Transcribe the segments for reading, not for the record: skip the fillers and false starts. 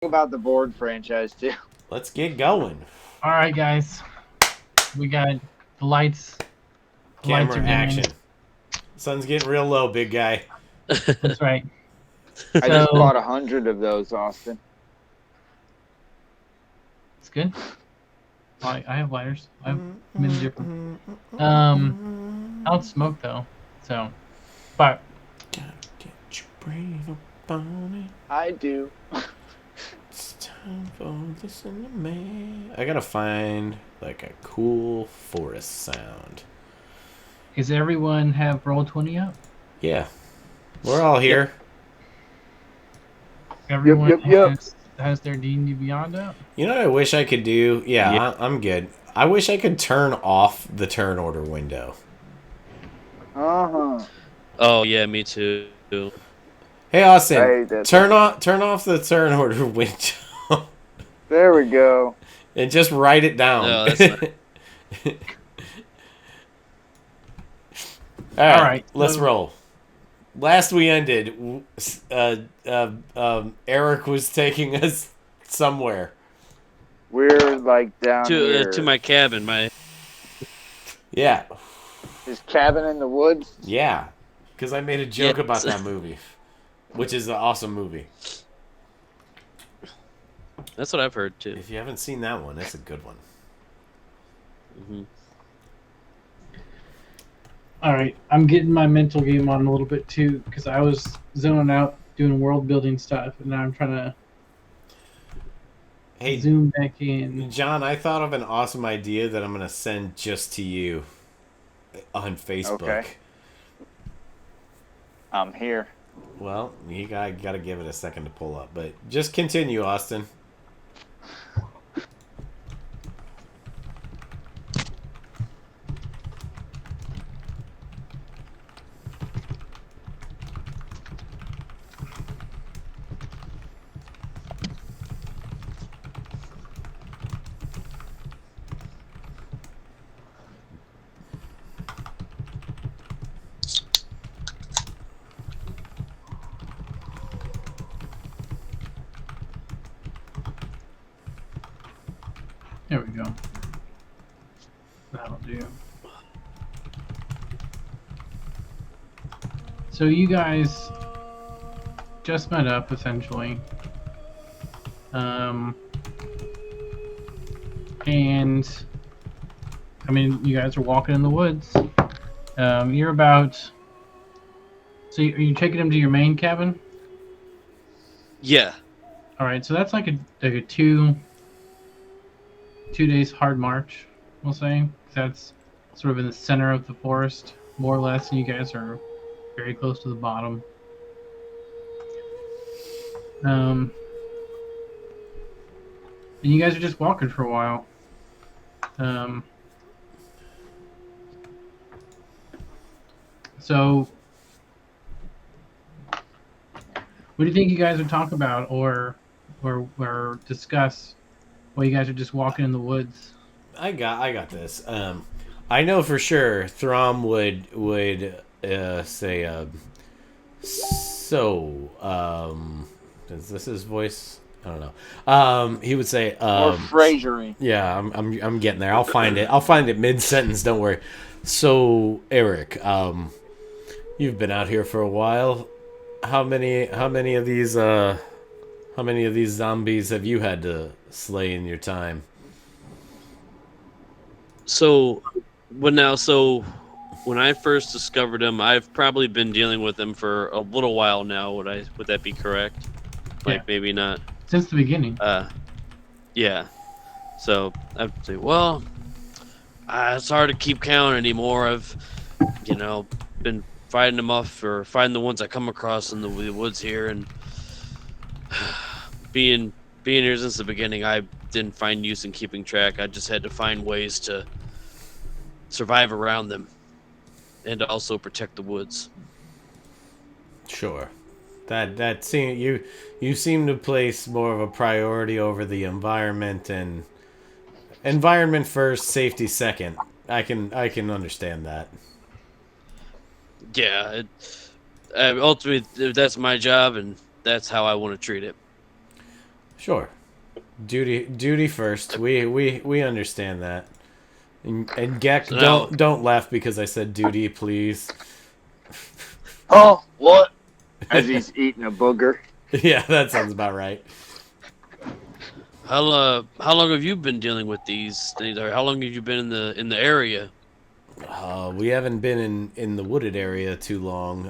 about the board franchise too. Let's get going. All right, guys. We got the lights. The lights Camera are dimming. action. Sun's getting real low, big guy. That's right. I just bought So 100 of those, Austin. it's good. I have lighters. I've many different. I don't smoke though. So, but Gotta get your brain up on it. I do. It's time for listen to me. I gotta find like a cool forest sound. does everyone have Roll20 up? Yeah, we're all here. Everyone Yep. has their D&D Beyond up. You know what I wish I could do? Yeah, Yeah. I'm good. I wish I could turn off the turn order window. Uh-huh. Oh yeah, me too. Hey Austin, Hey, that's turn off the turn order window There we go. and just write it down. No, that's not. All right, let's so- roll. Last we ended, Eric was taking us somewhere. We're like down here. To my cabin. Yeah, His cabin in the woods. yeah. Because I made a joke Yes. about that movie, which is an awesome movie. That's what I've heard too. If you haven't seen that one, it's a good one. hmm All right, I'm getting my mental game on a little bit too because I was zoning out doing world building stuff, and now I'm trying to Hey, zoom back in. John, I thought of an awesome idea that I'm going to send just to you on Facebook. Okay. I'm here. Well, you got to give it a second to pull up, but just continue, Austin. There we go. That'll do. So you guys just met up essentially. And I mean, you guys are walking in the woods. You're about. So are you taking him to your main cabin? Yeah. All right. So that's like a 2 days hard march, we'll say. 'Cause that's sort of in the center of the forest, more or less, and you guys are very close to the bottom. And you guys are just walking for a while. So, what do you think you guys would talk about or discuss while you guys are just walking in the woods? I got this. I know for sure Throm would say so is this his voice? I don't know. He would say Or Frasery. yeah, I'm getting there. I'll find it mid sentence, don't worry. So, Eric, you've been out here for a while. How many of these zombies have you had to slay in your time? So when I first discovered him, I've probably been dealing with him for a little while now. Would that be correct? Like Yeah. maybe not. Since the beginning. Yeah. So I'd say, well, it's hard to keep count anymore. I've, been fighting them off or fighting the ones I come across in the woods here, and being here since the beginning, I didn't find use in keeping track. I just had to find ways to survive around them and also protect the woods. Sure. That you seem to place more of a priority over the environment, and environment first, safety second. I can understand that. Yeah, ultimately that's my job, and that's how I want to treat it. Sure. Duty first. We understand that. And Gek, So now, don't laugh because I said duty, please. Oh, what? As he's eating a booger. Yeah, that sounds about right. how long have you been dealing with these things, or how long have you been in the area? We haven't been in the wooded area too long.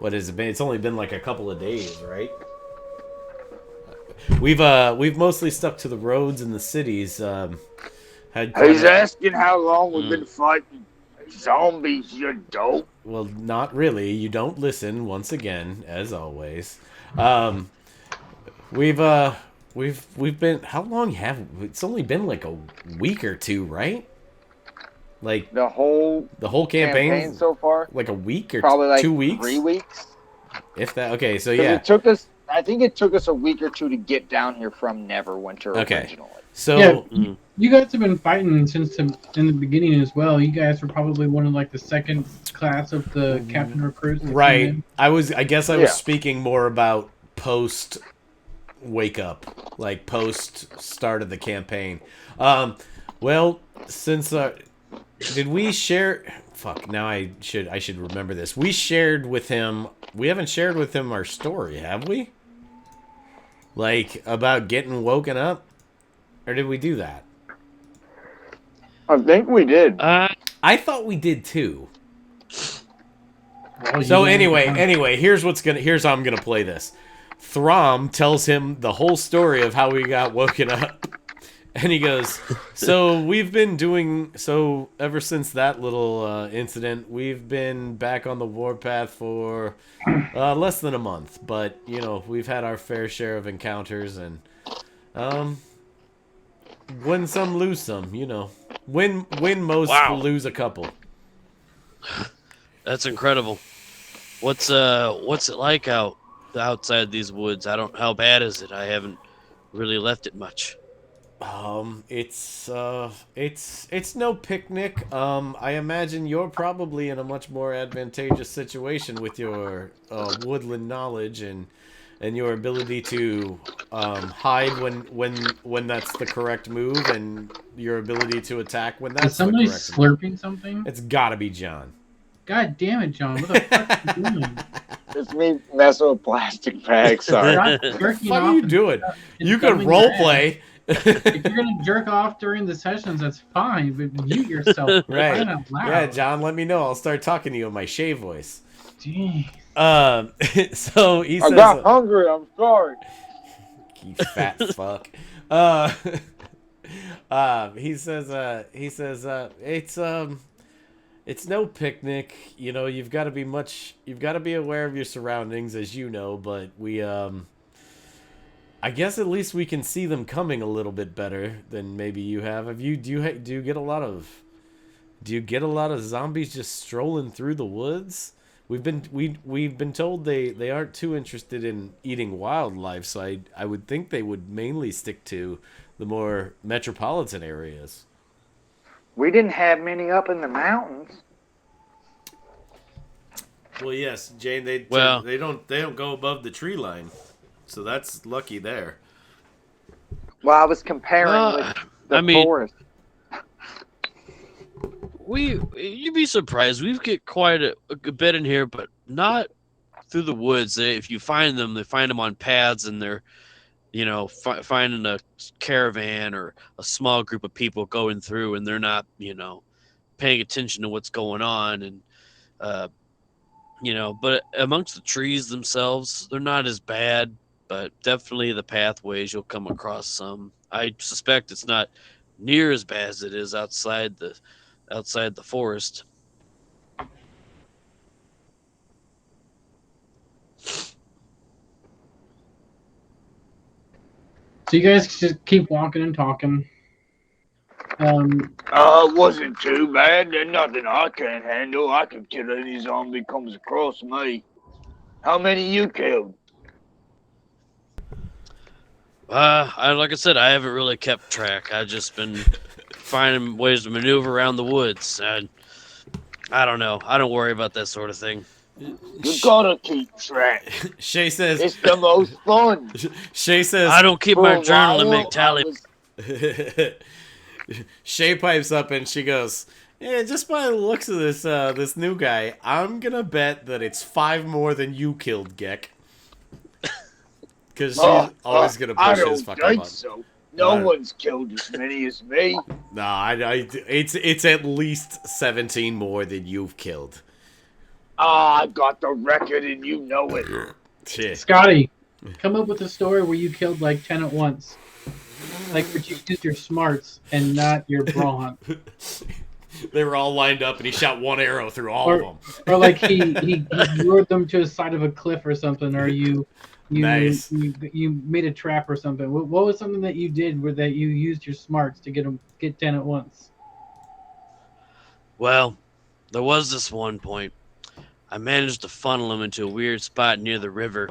What has it been? It's only been like a couple of days, right? We've mostly stuck to the roads and the cities. He's asking how long we've been fighting zombies, you dope. Well, not really. You don't listen. Once again, as always. Um, we've been. How long have? It's only been like a week or two, right? Like The whole campaign so far, like a week or probably like 2 weeks, 3 weeks. if that. Okay, so 'Cause yeah. it took us. I think it took us a week or two to get down here from Neverwinter Okay. originally. So Yeah, you guys have been fighting since in the beginning as well. You guys were probably one of like the second class of the captain recruits. that came right. in. I guess I was Yeah. speaking more about post wake up, like post start of the campaign. Well, since did we share? Fuck. Now I should remember this. We shared with him. We haven't shared with him our story, have we? Like about getting woken up, or did we do that? I think we did. I thought we did too. Well, So you guys- anyway, here's how I'm gonna play this. Throm tells him the whole story of how we got woken up. And he goes, so we've been doing, so ever since that little incident, we've been back on the warpath for less than a month. But, you know, we've had our fair share of encounters and win some, lose some, you know. Win most, Wow. lose a couple. That's incredible. What's it like outside these woods? How bad is it? I haven't really left it much. It's no picnic. I imagine you're probably in a much more advantageous situation with your woodland knowledge and your ability to hide when that's the correct move, and your ability to attack when Is that's the somebody correct move. slurping something? It's gotta be John. God damn it, John! What the fuck are you doing? It's me messing with plastic bags. Sorry. Stop What the jerking fuck off are you and doing? stuff and You could thumbing role your ass. play. If you're gonna jerk off during the sessions, that's fine, but mute yourself. Right. Crying out loud. Yeah, John, let me know. I'll start talking to you in my shave voice. Jeez. So he I says, got hungry. I'm sorry. "You fat fuck." He says, it's no picnic. You know, you've got to be aware of your surroundings, as you know. But I guess at least we can see them coming a little bit better than maybe you have. Do you get a lot of zombies just strolling through the woods? We've been told they aren't too interested in eating wildlife, so I would think they would mainly stick to the more metropolitan areas. We didn't have many up in the mountains. Well, yes, Jane. They don't go above the tree line, so that's lucky there. Well, I was comparing with the forest. You'd be surprised. We've get quite a bit in here, but not through the woods. If you find them, they find them on paths, and they're, finding a caravan or a small group of people going through, and they're not, paying attention to what's going on, and But amongst the trees themselves, they're not as bad, but definitely the pathways you'll come across some. I suspect it's not near as bad as it is outside the forest. So you guys just keep walking and talking. It wasn't too bad. There's nothing I can't handle. I can kill any zombie comes across me. How many you killed? Like I said, I haven't really kept track. I've just been finding ways to maneuver around the woods. I don't know. I don't worry about that sort of thing. You gotta keep track. Shay says. It's the most fun. Shay says. I don't keep For my a journal and while, make tally. Shay pipes up and she goes, "Yeah, just by the looks of this new guy, I'm gonna bet that it's 5 more than you killed, Gek." Because she's always gonna I push his don't fucking think button. so. No one's killed as many as me. Nah, it's at least 17 more than you've killed. I got the record and you know it. Shit. Scotty, come up with a story where you killed like 10 at once. Like, but you used your smarts and not your brawn. They were all lined up and he shot one arrow through all of them. Or like he lured them to the side of a cliff or something, or you Nice. you made a trap or something. What was something that you did where that you used your smarts to get 10 at once? Well, there was this one point. I managed to funnel him into a weird spot near the river.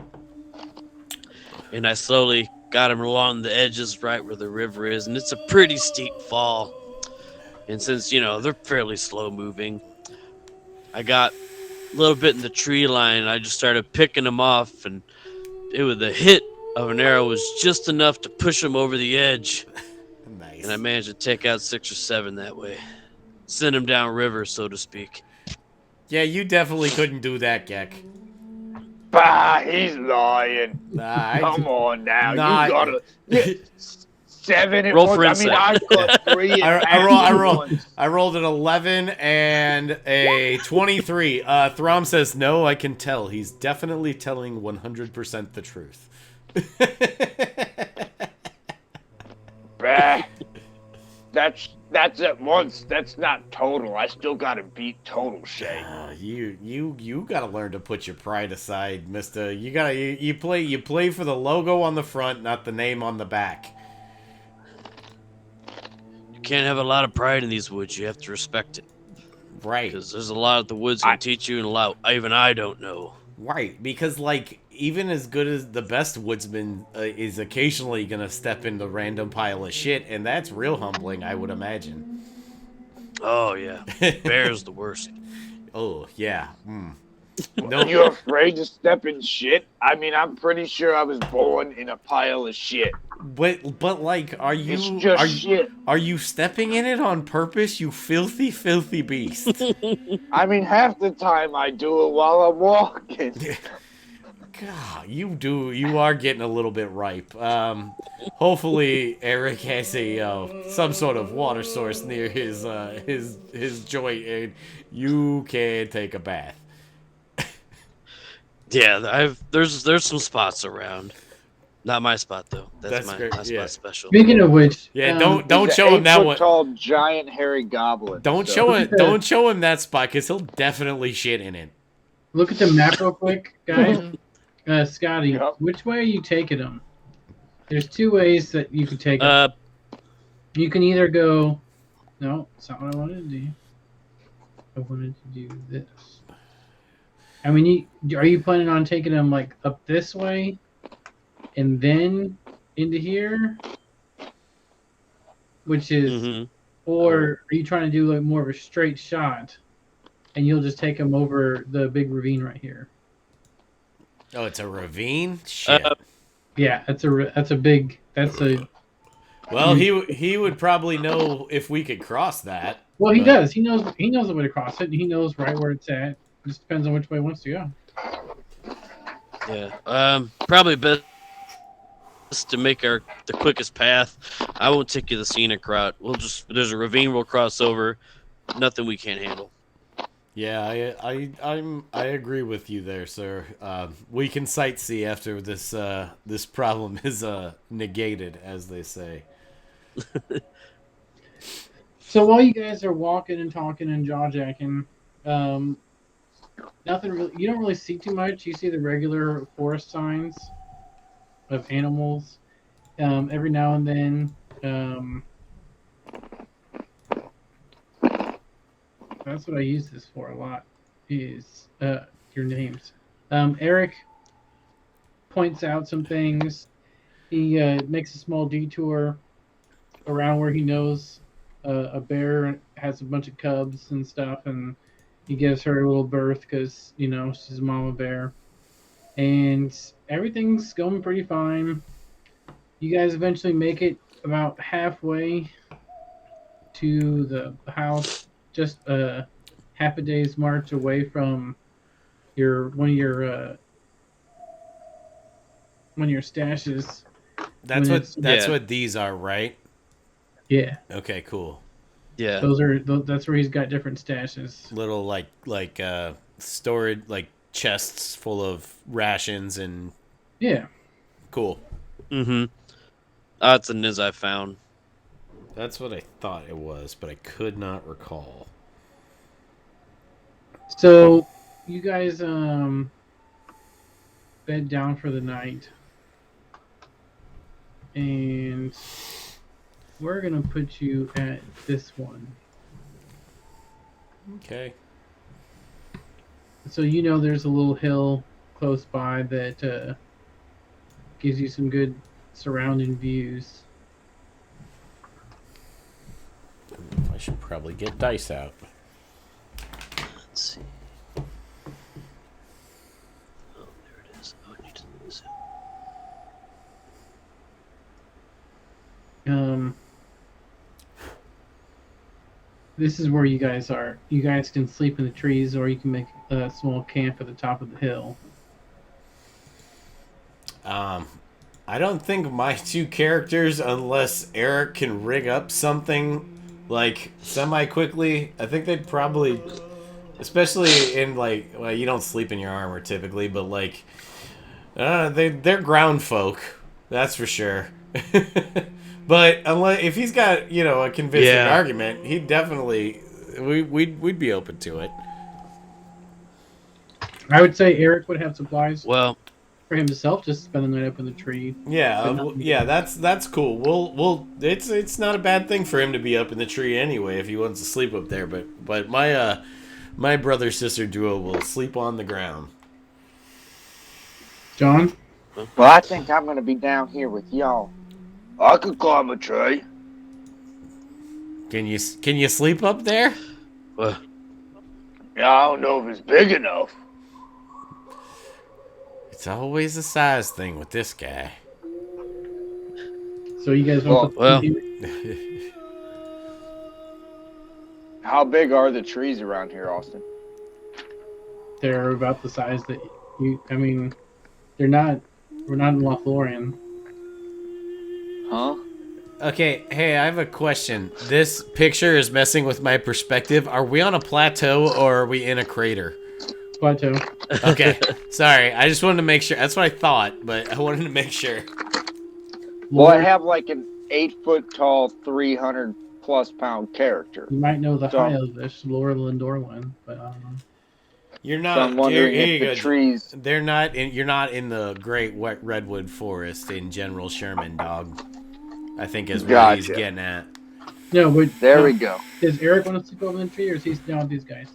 And I slowly got him along the edges right where the river is. And it's a pretty steep fall. And since, they're fairly slow moving, I got a little bit in the tree line. And I just started picking them off. And the hit of an arrow was just enough to push him over the edge. Nice. And I managed to take out 6 or 7 that way. Send him down river, so to speak. Yeah, you definitely couldn't do that, Gek. Bah, he's lying. Nah, Come on now. Nah, You gotta. Yeah, 7 at Roll once. for I mean, I insight. got 3 at I rolled an 11 and a 23. Throm says, no, I can tell. He's definitely telling 100% the truth. Bah. That's at once. That's not total. I still gotta beat total, Shay. You gotta learn to put your pride aside, mister. You play for the logo on the front, not the name on the back. You can't have a lot of pride in these woods. You have to respect it. Right. Because there's a lot the woods can teach you and a lot even I don't know. Right, because even as good as the best woodsman is occasionally gonna step into a random pile of shit, and that's real humbling, I would imagine. Oh yeah, bear's the worst. Oh yeah. No, you're afraid to step in shit? I mean, I'm pretty sure I was born in a pile of shit. But like, It's just shit. Are you stepping in it on purpose, you filthy, filthy beast? I mean, half the time I do it while I'm walking. God, you are getting a little bit ripe. Hopefully Eric has some sort of water source near his joint, and you can take a bath. Yeah, there's some spots around. Not my spot though. That's my great. spot Yeah. special. Speaking of which, Yeah, He's don't show him that one. Tall, giant, hairy goblin. Don't so. show him that spot, because he'll definitely shit in it. look at the map real quick, guys. Scotty, Yep. which way are you taking them? There's 2 ways that you can take them. You can either go. No, that's not what I wanted to do. I wanted to do this. I mean, are you planning on taking them like up this way, and then into here, which is, or are you trying to do like more of a straight shot, and you'll just take them over the big ravine right here? Oh, it's a ravine? Shit. Yeah, that's a. Well, he would probably know if we could cross that. Well, he does. He knows the way to cross it. He knows right where it's at. It just depends on which way he wants to go. Yeah. Probably best to make the quickest path. I won't take you the scenic route. There's a ravine we'll cross over. Nothing we can't handle. Yeah, I agree with you there, sir. We can sightsee after this problem is negated, as they say. So while you guys are walking and talking and jaw-jacking, nothing really. You don't really see too much. You see the regular forest signs of animals. Every now and then, that's what I use this for a lot. Is your names. Eric points out some things. He makes a small detour around where he knows a bear has a bunch of cubs and stuff, and He gives her a little birth because she's a mama bear, and everything's going pretty fine. You guys eventually make it about halfway to the house, just half a day's march away from your one of your stashes. That's When what it's that's Yeah. what these are, right? Yeah, Okay, cool. Yeah. that's where he's got different stashes. Little stored like chests full of rations and Yeah. cool. Mm-hmm. That's a Niz I found. That's what I thought it was, but I could not recall. So you guys bed down for the night, and we're gonna put you at this one. Okay. So there's a little hill close by that gives you some good surrounding views. I should probably get dice out. Let's see. Oh, there it is. Oh, I need to lose Um, this is where you guys are. You guys can sleep in the trees, or you can make a small camp at the top of the hill. I don't think my two characters, unless Eric can rig up something like semi quickly, I think they'd probably, especially in well, you don't sleep in your armor typically, but they're ground folk, that's for sure. But unless if he's got a convincing Yeah. argument, he'd definitely we'd be open to it. I would say Eric would have supplies Well, for himself, just spend the night up in the tree. Yeah, But not- yeah, that's cool. It's not a bad thing for him to be up in the tree anyway if he wants to sleep up there. But my brother sister duo will sleep on the ground. John, Well, I think I'm gonna be down here with y'all. I could climb a tree. Can you sleep up there? well, Yeah, I don't know if it's big enough. It's always a size thing with this guy. so you guys want Well. How big are the trees around here, Austin? they're about the size that you. I mean, they're not. We're not in Lothlorien. Huh? Okay, hey, I have a question. This picture is messing with my perspective. Are we on a plateau or are we in a crater? Plateau. Okay, sorry. I just wanted to make sure. That's what I thought, but I wanted to make sure. Well, I have like an 8 foot tall, 300+ pound character. You might know the So- high of this, Laura Lindorwin, but I don't know. You're So not. I'm wondering here if you the go. trees. They're not in. You're not in the Great Wet Redwood Forest in General Sherman, dog. I think is what he's Gotcha. getting at. No, but There we go. Does Eric want to sleep over in the tree, or is he down with these guys?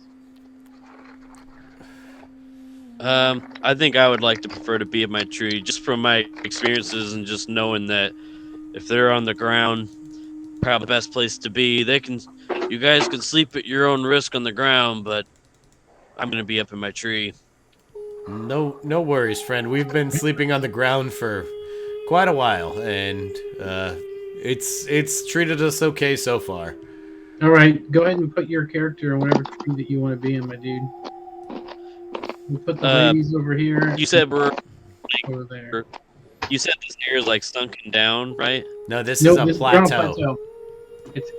I think I would like to prefer to be in my tree, just from my experiences and just knowing that if they're on the ground, probably the best place to be. You guys can sleep at your own risk on the ground, but I'm gonna be up in my tree. No worries, friend. We've been sleeping on the ground for quite a while, and it's treated us okay so far. All right, go ahead and put your character in whatever tree that you want to be in, my dude. We'll put the ladies over here. You said we're. over there. You said this area is like sunken down, right? No, this No, is a this is ground plateau.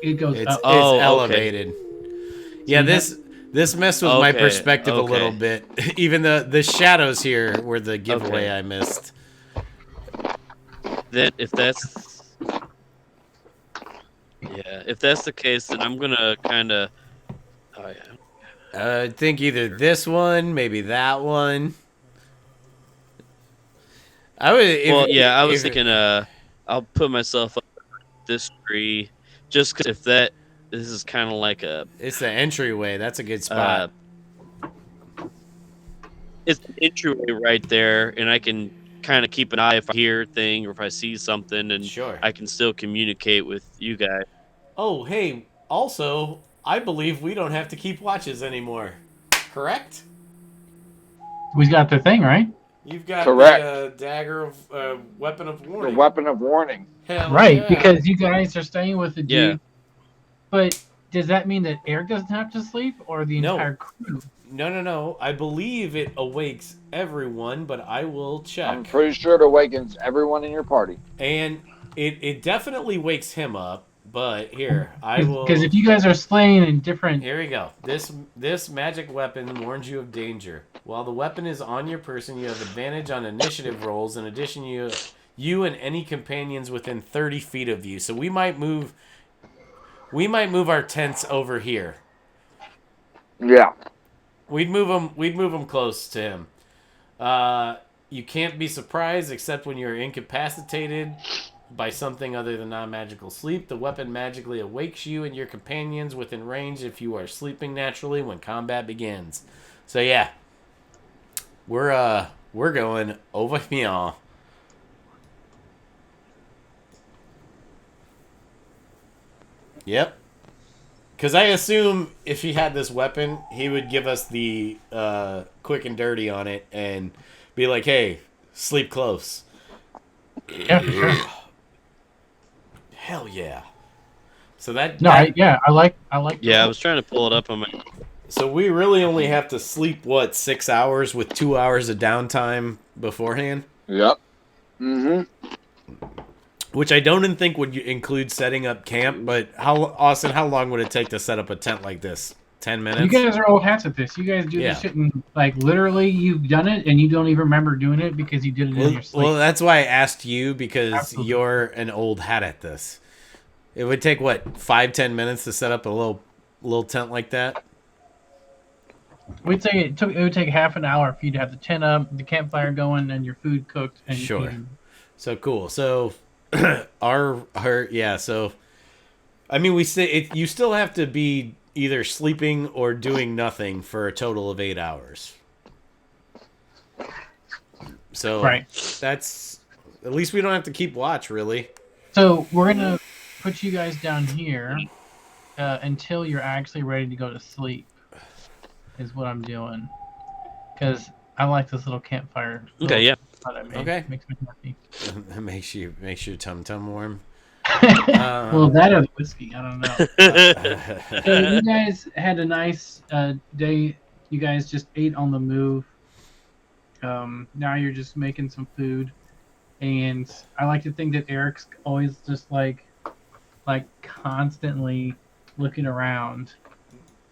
It goes It's up. Oh, okay. elevated. Yeah, this messed with my Okay, perspective a okay. little bit. Even the shadows here were the giveaway I missed. Then if that's the case, then I'm gonna kind of. Oh yeah. I think either this one, maybe that one. I would. I was thinking. I'll put myself up this tree, just 'cause if this is kind of like a. It's the entryway. That's a good spot. It's an entryway right there, and I can kind of keep an eye if I hear a thing or if I see something, and Sure. I can still communicate with you guys. Oh, hey. Also, I believe we don't have to keep watches anymore. correct? We got the thing, right? You've got Correct. the dagger of weapon of The warning. weapon of warning. Hell Right, yeah. because you guys are staying with the dude. Yeah. But does that mean that Eric doesn't have to sleep, or the No. entire crew? No. I believe it awakes everyone, but I will check. I'm pretty sure it awakens everyone in your party. And it definitely wakes him up. But here, I will. Because if you guys are slaying in different. Here we go. This magic weapon warns you of danger. While the weapon is on your person, you have advantage on initiative rolls. In addition, you and any companions within 30 feet of you. So we might move our tents over here. Yeah. We'd move them close to him. You can't be surprised except when you're incapacitated by something other than non-magical sleep. The weapon magically awakes you and your companions within range if you are sleeping naturally when combat begins. So yeah, we're going over here. Yep. Because I assume if he had this weapon, he would give us the quick and dirty on it and be like, "Hey, sleep close." Yeah, for sure. Hell yeah! So that No, I like. Yeah, I was trying to pull it up on my. So we really only have to sleep 6 hours with 2 hours of downtime beforehand. Yep. Mm-hmm. Which I don't even think would include setting up camp. But Austin, how long would it take to set up a tent like this? 10 minutes. You guys are old hats at this. You guys do this shit and literally you've done it and you don't even remember doing it because you did it in your sleep. Well, that's why I asked you because Absolutely. you're an old hat at this. It would take 5-10 minutes to set up a little tent like that. We'd say it would take half an hour for you to have the tent up, the campfire going, and your food cooked. And Sure. eaten. So cool. So So I mean, you still have to be either sleeping or doing nothing for a total of 8 hours. So Right. That's at least we don't have to keep watch, really. So we're gonna put you guys down here until you're actually ready to go to sleep. Is what I'm doing. Because I like this little campfire. Okay, yeah. Okay. Makes me happy. That makes your tum warm. Well, that or the whiskey. I don't know. So you guys had a nice day. You guys just ate on the move. Now you're just making some food. And I like to think that Eric's always just like constantly looking around.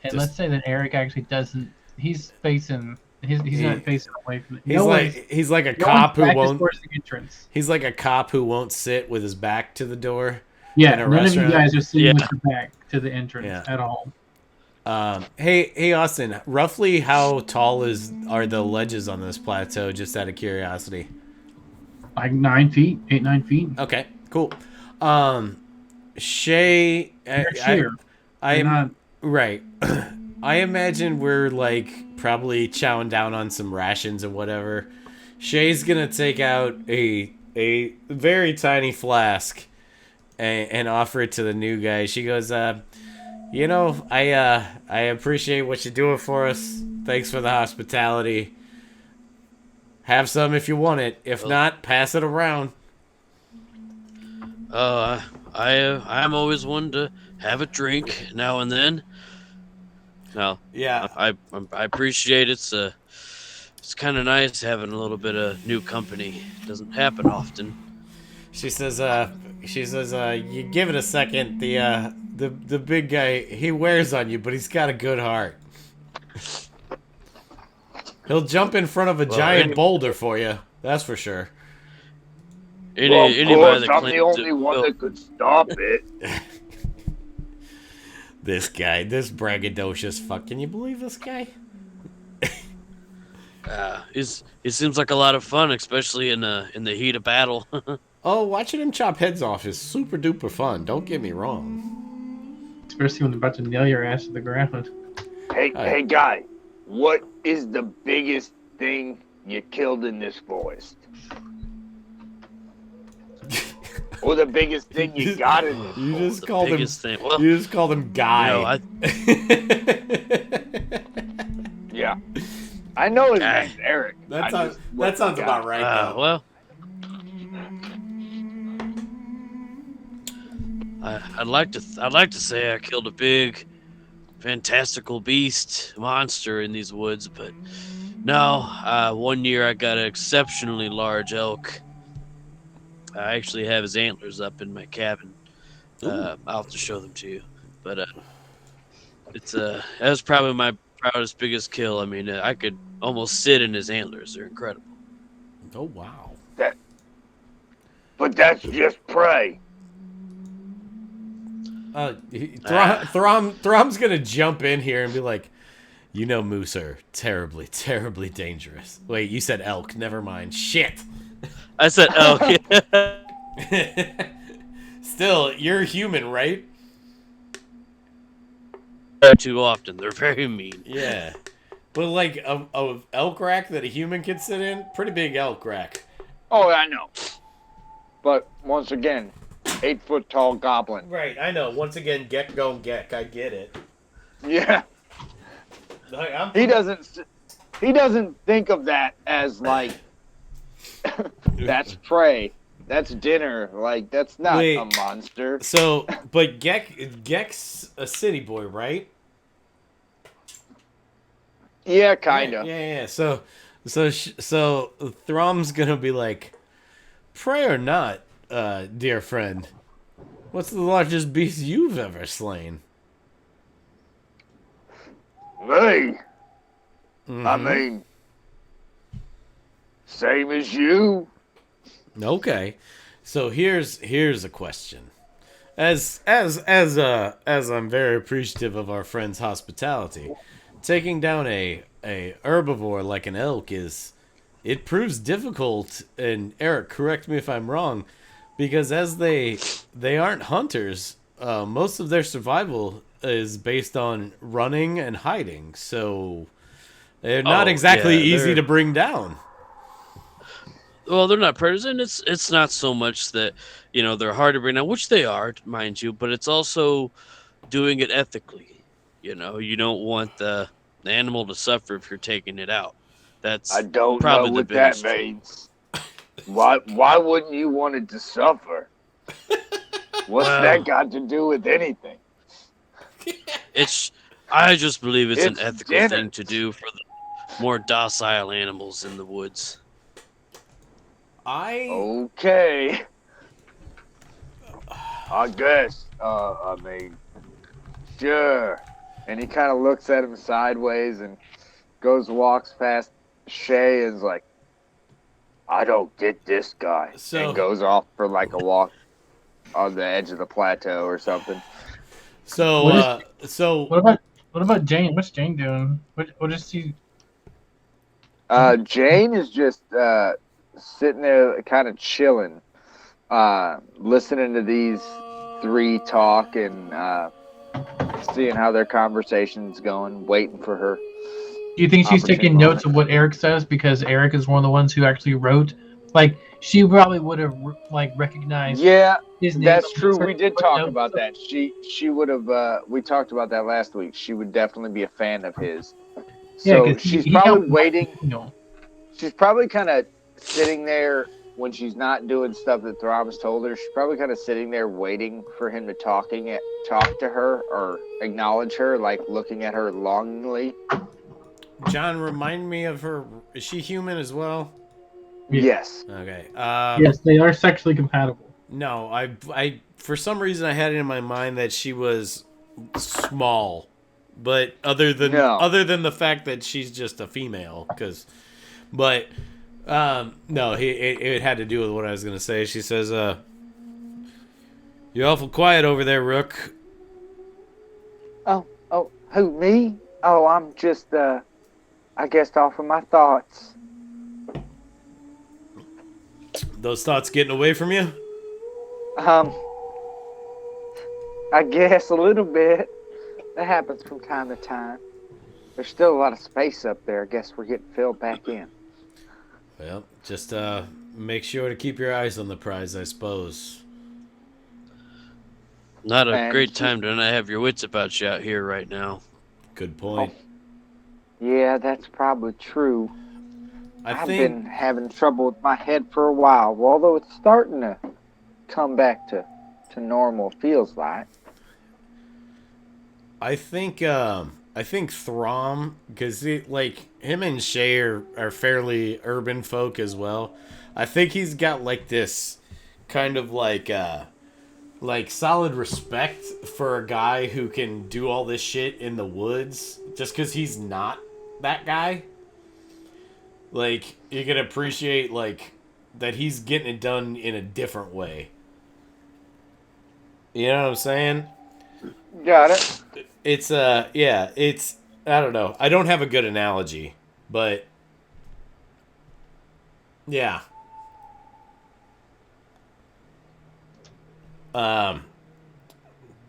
And let's say that Eric actually doesn't. He's facing. He's not facing away from it. He's like a cop who won't. Towards the entrance. He's like a cop who won't sit with his back to the door. Yeah, in a none restaurant. of you guys are sitting with your back to the entrance Yeah. at all. Hey, Austin. Roughly, how tall are the ledges on this plateau? Just out of curiosity. Like 9 feet, 8-9 feet. Okay, cool. Shay, I'm not. Right. I imagine we're probably chowing down on some rations or whatever. Shay's gonna take out a very tiny flask and offer it to the new guy. She goes, I appreciate what you're doing for us. Thanks for the hospitality. Have some if you want it. If not, pass it around. I'm always one to have a drink now and then. No, Yeah. I appreciate it. It's kind of nice having a little bit of new company. It doesn't happen often. She says, you give it a second. The big guy, he wears on you, but he's got a good heart. He'll jump in front of a giant boulder for you. That's for sure. Anybody that I'm claims the only it one will- that could stop it. This guy, this braggadocious fuck. Can you believe this guy? It seems like a lot of fun, especially in the heat of battle. Oh, watching him chop heads off is super duper fun. Don't get me wrong. Especially when they're about to nail your ass to the ground. Hey, guy, what is the biggest thing you killed in this forest? Or the biggest thing you got in this You forest? just called him. biggest thing. Well, You just called him guy. Yeah. I know his Guy. name's Eric. That sounds about right, though. Well, I'd like to say I killed a big, fantastical beast monster in these woods, but no. One year I got an exceptionally large elk. I actually have his antlers up in my cabin. I'll have to show them to you. But it's that was probably my proudest, biggest kill. I mean, I could almost sit in his antlers. They're incredible. Oh, wow. But that's just prey. Throm's gonna jump in here and be like, you know, moose are terribly, terribly dangerous. Wait, you said elk. Never mind. Shit. I said elk. Still, you're human, right? Too often. They're very mean. Yeah. But like a elk rack that a human could sit in, pretty big elk rack. Oh, I know. But once again, 8-foot tall goblin. Right, I know. Once again, Gek go Gek. I get it. Yeah. He doesn't think of that as like that's prey. That's dinner. Like that's not a monster. So, but Gek's a city boy, right? Yeah, kinda. Yeah. So Throm's gonna be like, pray or not, dear friend, what's the largest beast you've ever slain? Me? Mm-hmm. I mean, same as you. Okay, so here's a question. As I'm very appreciative of our friend's hospitality, taking down a herbivore like an elk it proves difficult. And Eric, correct me if I'm wrong, because as they aren't hunters, most of their survival is based on running and hiding. So they're not exactly easy to bring down. Well, they're not predators, and it's not so much that they're hard to bring down, which they are, mind you, but it's also doing it ethically. You don't want the animal to suffer if you're taking it out. That's I don't probably know the what that biggest means. Why wouldn't you want it to suffer? What's that got to do with anything? I just believe it's an ethical dinner. thing to do for the more docile animals in the woods. Okay. I guess. I mean, sure. And he kind of looks at him sideways and walks past Shay and is like, I don't get this guy. And goes off for like a walk on the edge of the plateau or something. So what about Jane? What's Jane doing? What is she? Jane is just sitting there kind of chilling, listening to these three talk and seeing how their conversation's going, waiting for her. Do you think she's taking notes of what Eric says because Eric is one of the ones who actually wrote? Like, she probably would have recognized. Yeah, his name. that's true. We did talk about that. She would have. We talked about that last week. She would definitely be a fan of his. So yeah, she's probably waiting. She's probably kind of sitting there when she's not doing stuff that Throm's told her. She's probably kind of sitting there waiting for him to talk to her or acknowledge her, like looking at her longingly. John, remind me of her. Is she human as well? Yes. Okay. Yes, they are sexually compatible. No, I for some reason I had it in my mind that she was small, but other than the fact that she's just a female, no, it had to do with what I was gonna say. She says, "You're awful quiet over there, Rook." Oh, who, me? Oh, I'm just I guess off of my thoughts. Those thoughts getting away from you? I guess a little bit. That happens from time to time. There's still a lot of space up there. I guess we're getting filled back in. Well, just make sure to keep your eyes on the prize, I suppose. Not a great time to not have your wits about you out here right now. Good point. Yeah, that's probably true. I I've think been having trouble with my head for a while, although it's starting to come back to normal, feels like. I think Throm, because like him and Shay are fairly urban folk as well. I think he's got like this kind of like solid respect for a guy who can do all this shit in the woods just because he's not that guy. Like you can appreciate like that he's getting it done in a different way. You know what I'm saying? Got it. It's yeah, it's I don't know. I don't have a good analogy, but yeah. Um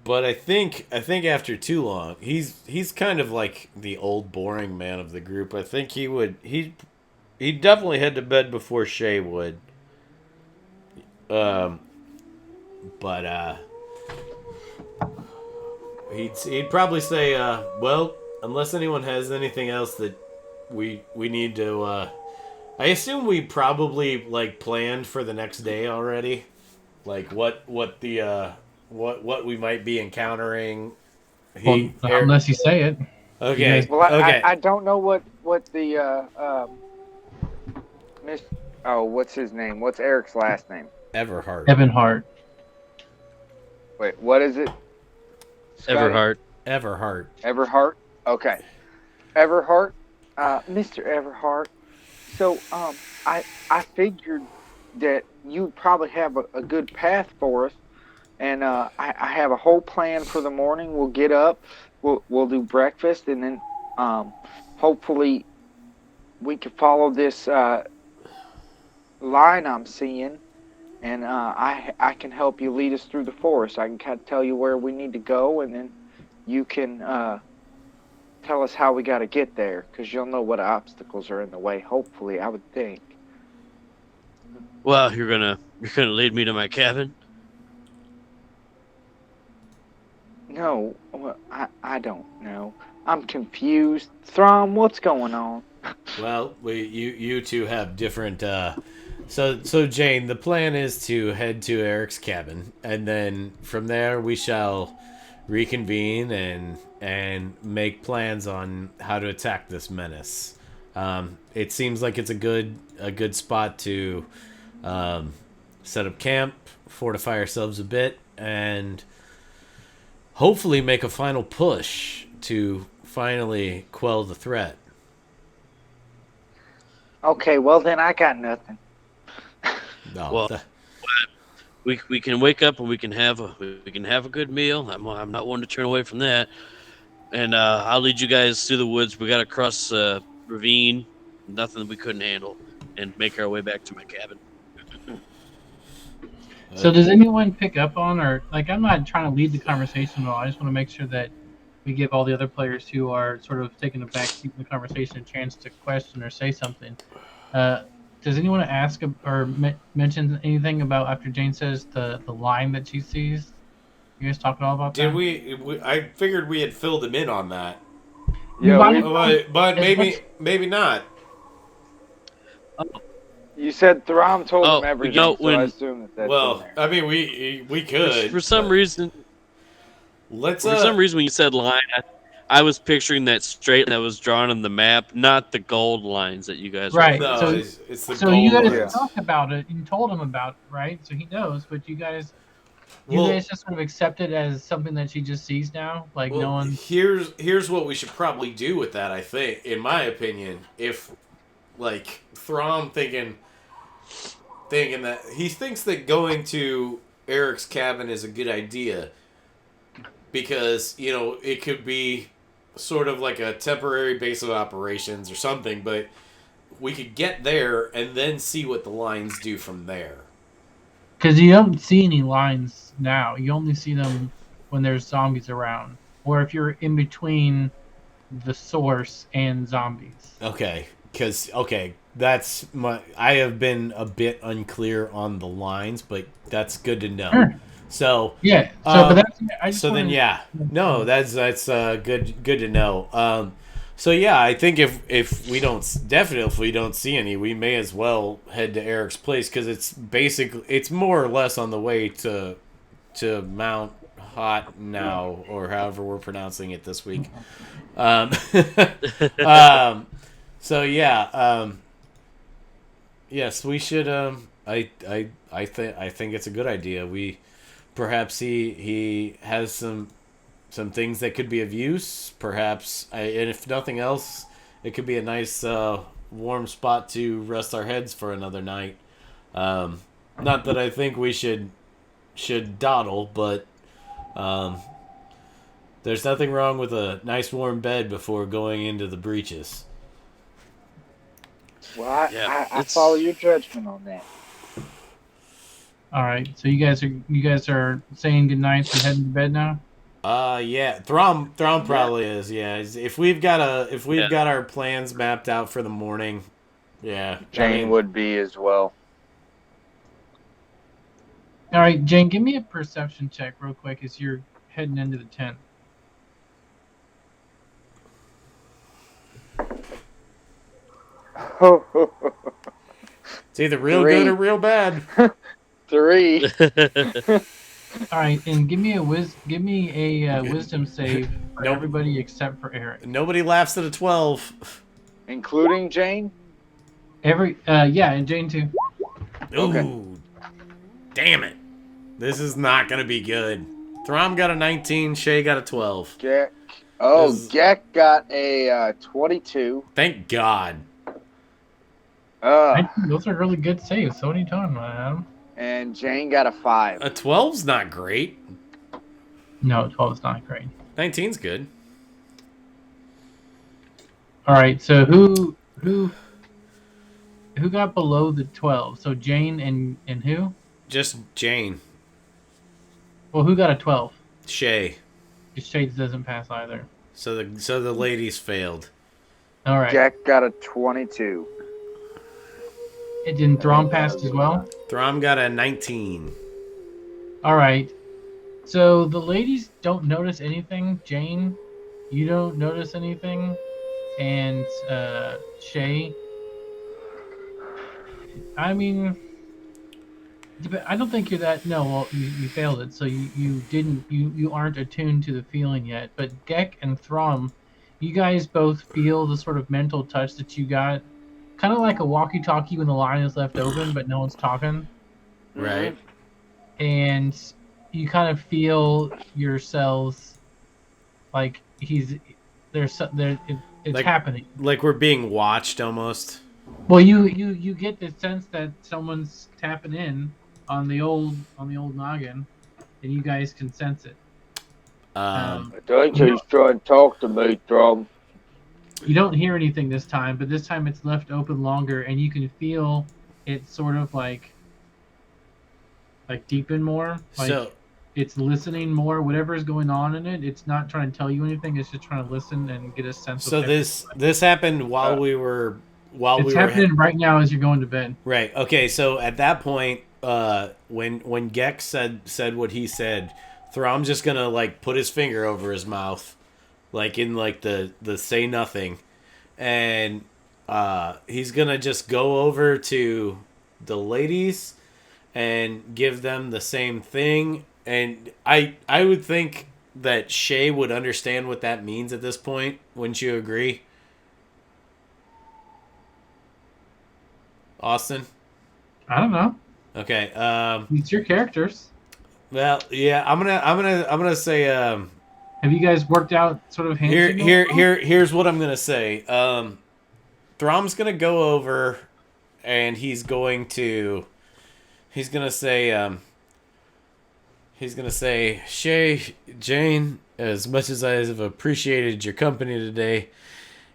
but I think after too long, he's kind of like the old boring man of the group. I think he definitely head to bed before Shay would. Um but he'd probably say well, unless anyone has anything else that we need to I assume we probably like planned for the next day already, like what the what we might be encountering. Well, unless you say it. You guys, Okay, Well, I, okay. I don't know what the Miss. Oh, what's his name? What's Eric's last name? Everhart. Evan Hart. Wait, what is it? Scotty? Everhart. Everhart. Everhart. Okay, Everhart. Mr. Everhart. So, I figured that you'd probably have a good path for us, and I have a whole plan for the morning. We'll get up, we'll do breakfast, and then hopefully we can follow this line I'm seeing, and I can help you lead us through the forest. I can kind of tell you where we need to go, and then you can tell us how we got to get there, because you'll know what obstacles are in the way. Hopefully, I would think. Well, you're gonna lead me to my cabin. No, well, I don't know. I'm confused. Throm, what's going on? Well, you two have different. So Jane, the plan is to head to Eric's cabin, and then from there we shall reconvene and make plans on how to attack this menace. It seems like it's a good spot to set up camp, fortify ourselves a bit, and hopefully make a final push to finally quell the threat. Okay, well then I got nothing. No, Well, we can wake up and we can have a good meal. I'm not one to turn away from that. And I'll lead you guys through the woods. We got to cross a ravine, nothing that we couldn't handle, and make our way back to my cabin. So does anyone pick up on, or like, I'm not trying to lead the conversation at all. I just want to make sure that we give all the other players who are sort of taking a back seat in the conversation a chance to question or say something. Does anyone ask or mention anything about after Jane says the line that she sees? You guys talking all about did that? we? I figured we had filled him in on that, Yeah, might but as much- maybe not. you said Throm told Oh, him everything, you know, so I when- assume that that's in Well, there. I mean, we could. For some but reason, let's. for some reason, when you said line, I was picturing that straight that was drawn on the map, not the gold lines that you guys were Right, No, so- it's the So gold you guys lines. talked about it and told him about it, right? So he knows, but you guys Well, just sort of accept it as something that she just sees now, like no one. here's what we should probably do with that. I think, in my opinion, if like Throm thinking that he thinks that going to Eric's cabin is a good idea because it could be sort of like a temporary base of operations or something, but we could get there and then see what the lines do from there. Because you don't see any lines now. You only see them when there's zombies around, or if you're in between the source and zombies. Okay, that's my. I have been a bit unclear on the lines, but that's good to know. Sure. So Yeah. So, but that's. I just so then wanted- yeah, no, that's good to know. So yeah, I think if we don't see any, we may as well head to Eric's place because it's more or less on the way to Mount Hot now or however we're pronouncing it this week. Um, um, so yeah, yes, we should. I think it's a good idea. We perhaps he has some things that could be of use. Perhaps, and if nothing else, it could be a nice warm spot to rest our heads for another night. Not that I think we should dawdle, but there's nothing wrong with a nice warm bed before going into the breaches. Well, Yeah, I follow your judgment on that. All right, so you guys are saying goodnight and heading to bed now. Yeah, Throm probably is. Yeah, if we've got our plans mapped out for the morning, yeah, Jane would be as well. All right, Jane, give me a perception check real quick as you're heading into the tent. It's either real good or real bad. 3. All right, and give me a wisdom save for Nope. everybody except for Eric. Nobody laughs at a 12. Including Jane? Yeah, and Jane too. Okay. Ooh, damn it! This is not gonna be good. Throm got a 19. Shay got a 12. Gek got a 22. Thank God. Those are really good saves. So what are you talking about, Adam? And Jane got a 5. A 12's not great. No, 12 is not great. 19's good. All right, so who got below the 12? So Jane and who? Just Jane. Well, who got a 12? Shay. Shades doesn't pass either. So the ladies failed. All right. Gek got a 22. It didn't Throm passed as well? Throm got a 19. All right. So the ladies don't notice anything. Jane, you don't notice anything. And Shay, I mean, I don't think you're that. No, well, you failed it. So you aren't attuned to the feeling yet. But Gek and Throm, you guys both feel the sort of mental touch that you got. Kind of like a walkie-talkie when the line is left open, but no one's talking. Right. And you kind of feel yourselves like it's Like- happening. Like we're being watched almost. Well, you get the sense that someone's tapping in on the old noggin, and you guys can sense it. I think he's trying to talk to me, Throm. You don't hear anything this time, but this time it's left open longer, and you can feel it sort of like deepen more. Like So it's listening more. Whatever is going on in it, it's not trying to tell you anything. It's just trying to listen and get a sense. so of this happened while we were it's happening right now as you're going to bed. Right. Okay. So at that point, when Gex said what he said, Throm's just gonna like put his finger over his mouth, like in like the say nothing, and he's gonna just go over to the ladies and give them the same thing. And I would think that Shay would understand what that means at this point. Wouldn't you agree, Austin? I don't know. Okay. It's your characters. Well, yeah. I'm gonna say. Have you guys worked out sort of hand signals? Here's what I'm gonna say. Throm's gonna go over, and he's gonna say, Shay, Jane, as much as I have appreciated your company today,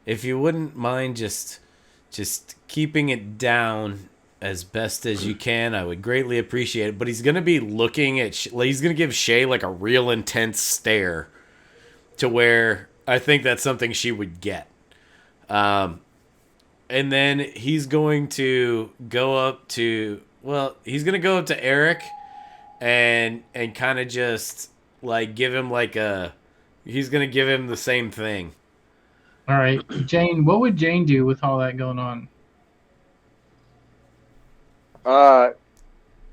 if you wouldn't mind just keeping it down as best as you can, I would greatly appreciate it. But he's gonna be looking at, he's gonna give Shay like a real intense stare, to where I think that's something she would get. And then he's going to go up to Eric and kind of just like give him he's going to give him the same thing. All right, Jane. What would Jane do with all that going on?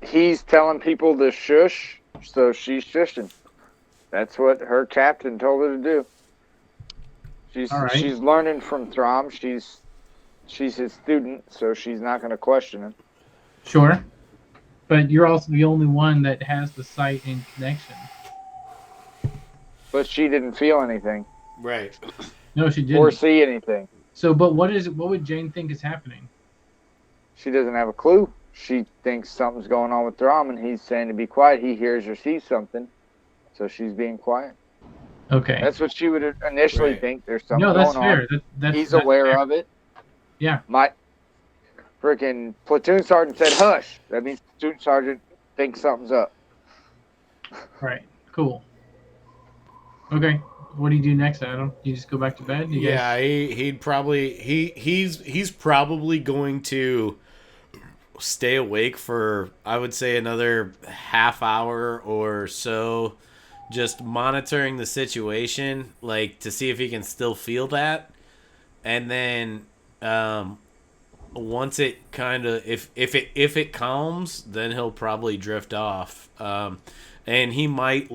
He's telling people to shush, so she's shushing. That's what her captain told her to do. All right. She's learning from Throm. She's his student, so she's not going to question him. Sure. But you're also the only one that has the sight and connection. But she didn't feel anything. Right. No, she didn't. Or see anything. So, but what would Jane think is happening? She doesn't have a clue. She thinks something's going on with Throm, and he's saying to be quiet. He hears or sees something, so she's being quiet. Okay. That's what she would initially think. There's something going on. No, that's fair. He's aware fair. of it. Yeah. My freaking platoon sergeant said, "Hush." That means platoon sergeant thinks something's up. Right. Cool. Okay. What do you do next, Adam? Do you just go back to bed? He'd probably he's probably going to stay awake for, I would say, another half hour or so, just monitoring the situation, like to see if he can still feel that, and then once it kind of if it calms, then he'll probably drift off, and he might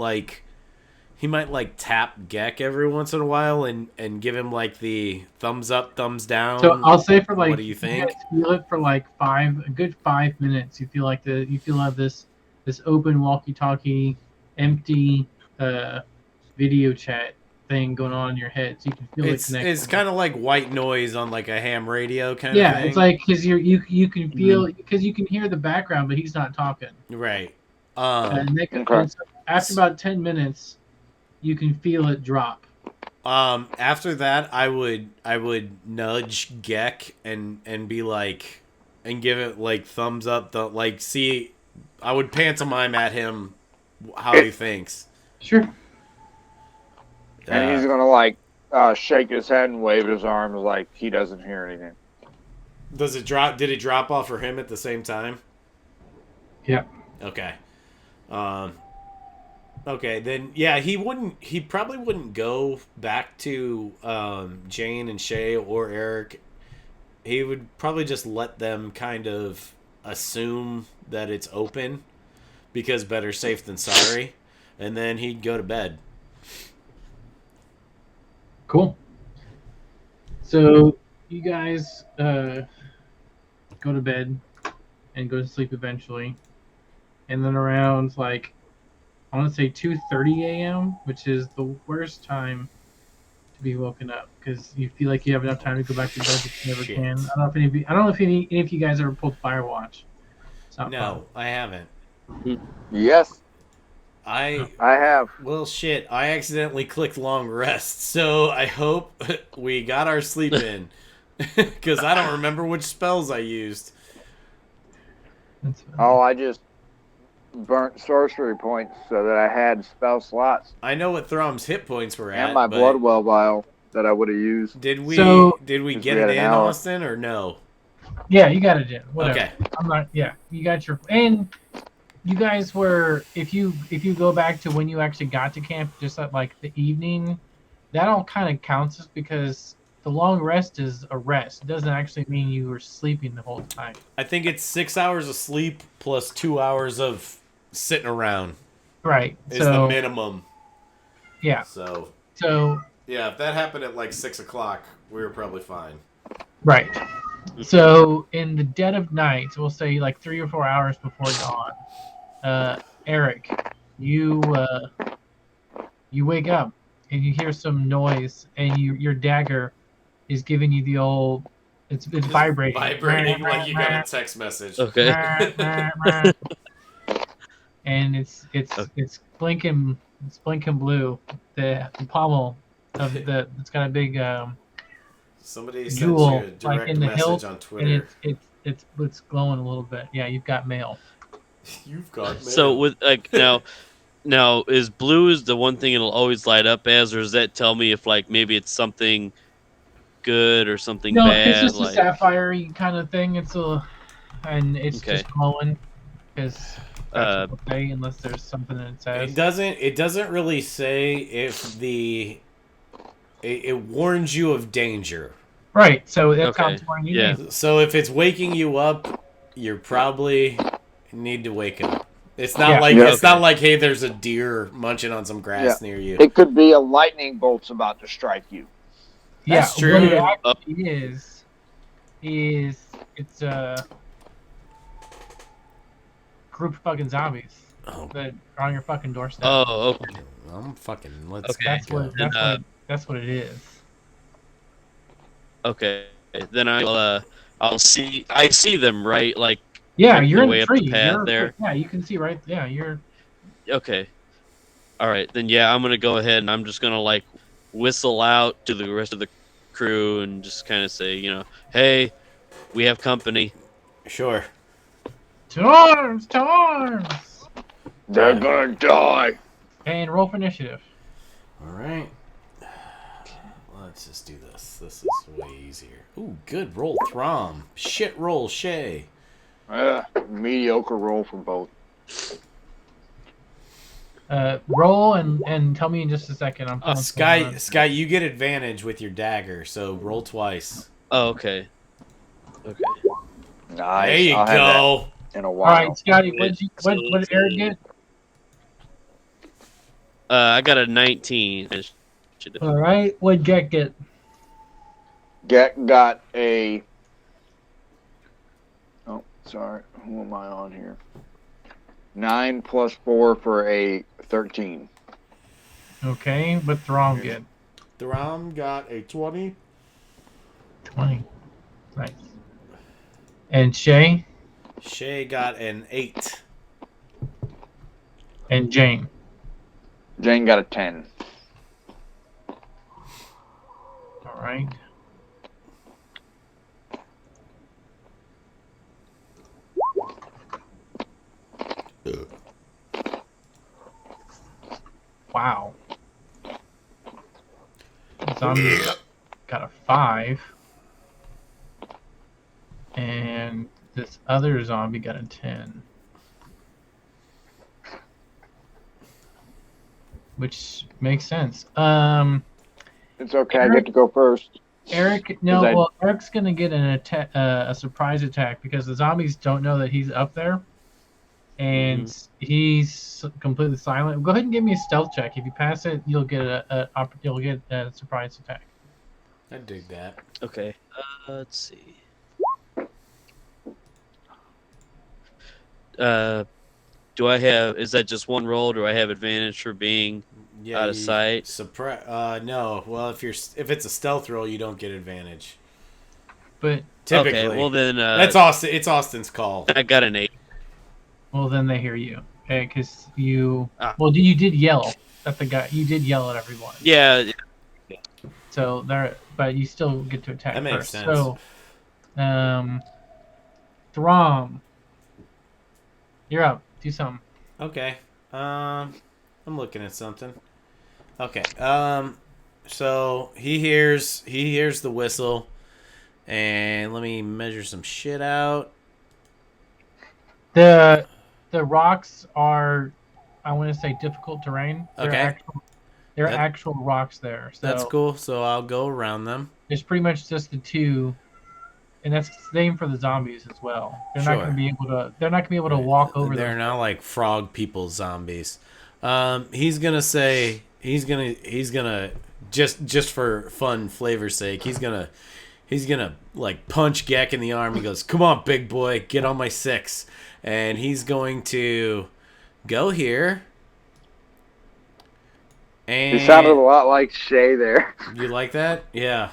tap Gek every once in a while and give him like the thumbs up, thumbs down. So I'll say for like, what do you think? Feel it for like a good 5 minutes. You feel like this open walkie-talkie, empty video chat thing going on in your head, so you can feel it connect. It's kind of like white noise on like a ham radio kind of thing. Yeah, it's like because you can feel because you can hear the background, but he's not talking. Right. And after about 10 minutes, you can feel it drop. After that, I would nudge Gek and be like, and give it like thumbs up. I would pantomime at him how he thinks. Sure. And he's gonna shake his head and wave his arms like he doesn't hear anything. Does it drop? Did it drop off for him at the same time? Yeah. Okay. Okay, then yeah, he probably wouldn't go back to Jane and Shay or Eric. He would probably just let them kind of assume that it's open, because better safe than sorry, and then he'd go to bed. Cool. So you guys go to bed and go to sleep eventually, and then around I want to say 2:30 a.m., which is the worst time to be woken up because you feel like you have enough time to go back to bed, but you never can. I don't know if any of you guys ever pulled Firewatch. No, I haven't. Yes, I have. Well, shit, I accidentally clicked long rest, so I hope we got our sleep in, because I don't remember which spells I used. I just burnt sorcery points so that I had spell slots. I know what Throm's hit points were at. And my blood well vial that I would have used. Did we get it in, Austin, or no? Yeah, you got it in. Whatever. Okay. I'm not. Yeah, you got your. And you guys were. If you go back to when you actually got to camp, just at like the evening, that all kind of counts as because the long rest is a rest. It doesn't actually mean you were sleeping the whole time. I think it's 6 hours of sleep plus 2 hours of sitting around. Right. Is the minimum. Yeah. So. Yeah, if that happened at like 6 o'clock, we were probably fine. Right. So in the dead of night, we'll say like 3 or 4 hours before dawn, Eric, you wake up and you hear some noise, and your dagger is giving you the old. It's vibrating. Vibrating like you got a text message. Okay. And it's blinking. It's blinking blue. The pommel of it's got a big somebody sent jewel you a direct in the message hilt, on Twitter. And it's glowing a little bit. Yeah, you've got mail. You've got mail. So with now is blue is the one thing it'll always light up as, or does that tell me if maybe it's something good or something bad? It's just a sapphire kind of thing. It's just glowing because okay, unless there's something that it says. It doesn't really say if it warns you of danger. Right. So that's how Okay. it's warning you. Yeah. danger. So if it's waking you up, you're probably need to wake up. It's not Yeah. like Yeah. it's not Okay. like, hey, there's a deer munching on some grass near you. It could be a lightning bolt's about to strike you. That's Yeah. What it true. actually is it's a group of fucking zombies Oh, that are on your fucking doorstep. Oh, okay. I'm fucking. Let's Okay. That's go. what that's what it is. Okay. Then I'll see. I see them, right? Like Yeah, making you're their in way the up the tree. path there. Yeah, you can see right. Yeah, you're. Okay. All right. Then yeah, I'm gonna go ahead and I'm just gonna like whistle out to the rest of the crew and just kind of say, hey, we have company. Sure. To arms! To arms! They're gonna die. And roll for initiative. All right. Let's just do this. This is way easier. Ooh, good roll, Throm. Shit roll, Shay. Mediocre roll for both. Roll and tell me in just a second. I'm pulling Sky, you get advantage with your dagger, so roll twice. Oh, okay. Okay. Nice. There you I'll have go. that in a All while. right, Scotty, what did Eric get? I got a 19. All right, what did Jack get? Get got a. Oh, sorry. Who am I on here? 9 plus 4 for a 13. Okay, what Throm get? Throm got a 20. 20. Nice. And Shay Shay got an 8. and Jane. Jane got a 10. All right. Wow. Zombie got a 5. And this other zombie got a 10. Which makes sense. It's okay. I get to go first. Eric, Eric's gonna get a surprise attack because the zombies don't know that he's up there, and he's completely silent. Go ahead and give me a stealth check. If you pass it, you'll get a surprise attack. I dig that. Okay. Let's see. Do I have? Is that just one roll? Do I have advantage for being out of sight? No. Well, if it's a stealth roll, you don't get advantage. But typically, okay, well then that's Austin. It's Austin's call. I got an 8. Well, then they hear you. Okay, because you. Well, you did yell at the guy. You did yell at everyone. Yeah. So there, but you still get to attack. That makes first. sense. So, Throm, you're up. Do something. Okay. I'm looking at something. Okay. So he hears the whistle, and let me measure some shit out. The rocks are, I want to say, difficult terrain. They're actual rocks there. So that's cool. So I'll go around them. There's pretty much just the two, and that's the same for the zombies as well. They're not going to be able to. They're not going to be able to walk over. They're not like frog people zombies. He's gonna say he's gonna just for fun flavor's sake. He's gonna like punch Gek in the arm. He goes, "Come on, big boy, get on my 6." And he's going to go here. And he sounded a lot like Shay there. You like that? Yeah.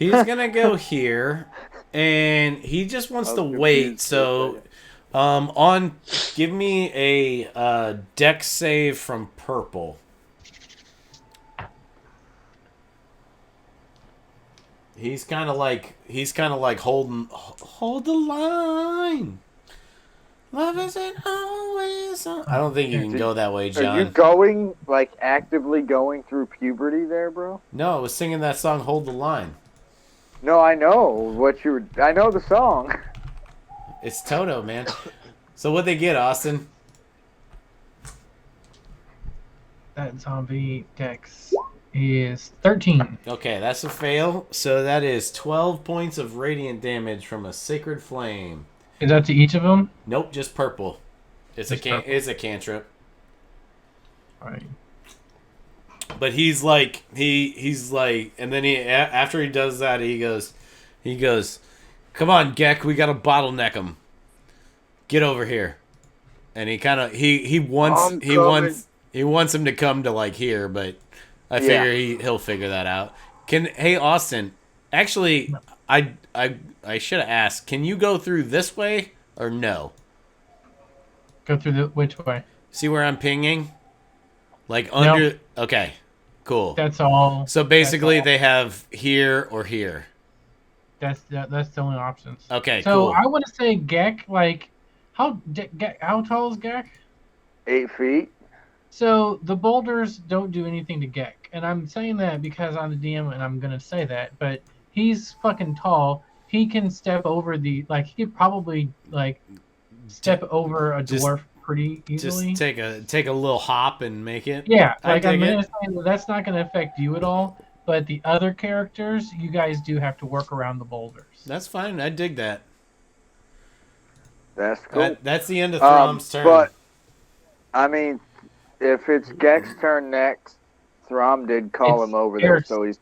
He's gonna go here, and he just wants to wait. So, give me a dex save from purple. He's kind of like hold the line. Love isn't always on. I don't think you can go that way, John. Are you going, like, actively going through puberty there, bro? No, I was singing that song, Hold the Line. No, I know I know the song. It's Toto, man. So what'd they get, Austin? That zombie dex is 13. Okay, that's a fail. So that is 12 points of radiant damage from a sacred flame. Is that to each of them? Nope, just purple. It's Just purple. It's a cantrip. All right. But he's like, and then after he does that, he goes, come on, Gek, we gotta bottleneck him. Get over here. And he kind of he wants him to come to like here, but I figure he'll figure that out. Hey Austin, actually, I should have asked. Can you go through this way or no? Go through which way? See where I'm pinging? Like under. Nope. Okay, cool. That's all. So basically, they have here or here. That's the only options. Okay, so cool. I want to say Gek. Like, how tall is Gek? 8 feet. So the boulders don't do anything to Gek, and I'm saying that because I'm the DM, and I'm gonna say that. But he's fucking tall. He can step over he could probably step over a dwarf pretty easily. Just take a little hop and make it. Yeah, I'm gonna say that's not gonna affect you at all. But the other characters, you guys do have to work around the boulders. That's fine. I dig that. That's cool. That's the end of Throm's turn. But I mean, if it's Gek's turn next, Throm did call him over there, so it's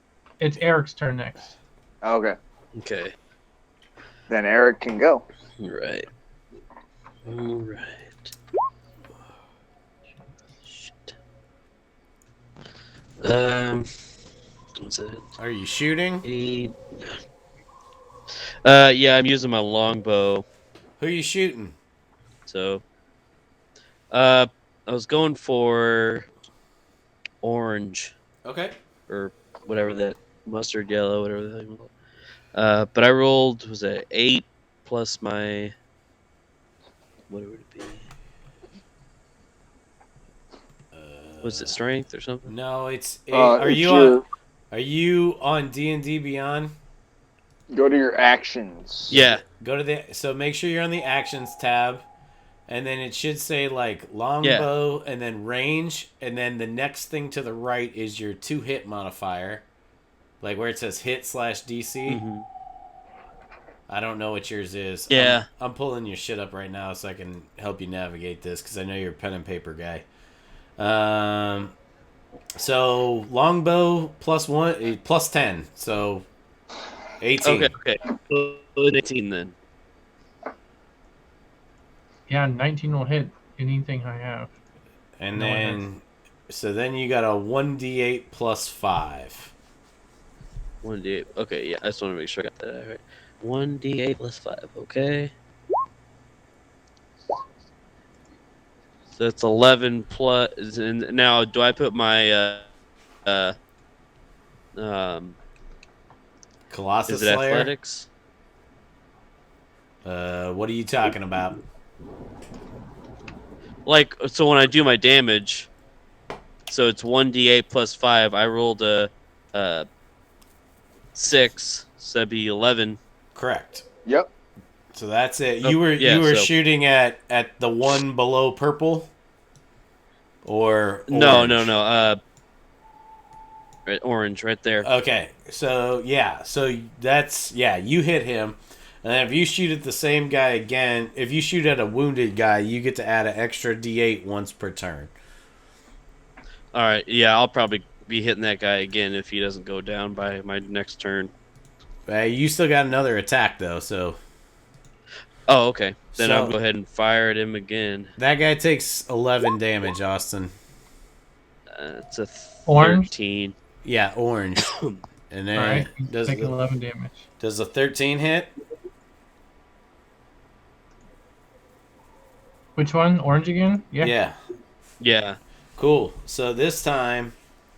Eric's turn next. Okay. Okay. Then Eric can go. Right. All right. Shit. What's it? Are you shooting? Yeah, I'm using my longbow. Who are you shooting? So, I was going for orange. Okay. Or whatever that mustard yellow, whatever the hell. But I rolled was it 8 plus my what would it be? Was it strength or something? No, it's. Are you on D&D Beyond? Go to your actions. Yeah. So make sure you're on the actions tab, and then it should say like longbow and then range, and then the next thing to the right is your 2-hit modifier, like where it says hit/DC. Mm-hmm. I don't know what yours is. Yeah. I'm pulling your shit up right now so I can help you navigate this because I know you're a pen and paper guy. So longbow +1 +10, so 18. Okay. 18 then. Yeah, 19 will hit anything I have. And then you got a 1d8 +5. 1d8. Okay, yeah, I just want to make sure I got that right. 1d8 +5. Okay. So that's 11 plus. And now, do I put my Colossus is it Slayer? athletics? What are you talking about? Like, so when I do my damage, so it's 1d8 +5. I rolled a 6, so that'd be 11. Correct. Yep. So that's it. You were shooting at the one below purple, or no, orange right there. Okay, so that's you hit him, and then if you shoot at the same guy again, if you shoot at a wounded guy, you get to add an extra D8 once per turn. All right, yeah, I'll probably be hitting that guy again if he doesn't go down by my next turn. You still got another attack though, so. Oh, okay. Then I'll go ahead and fire at him again. That guy takes 11 damage, Austin. It's a 13. Orange? Yeah, orange. And then right, does take 11 damage. Does a 13 hit? Which one? Orange again? Yeah. Yeah. Cool. So this time,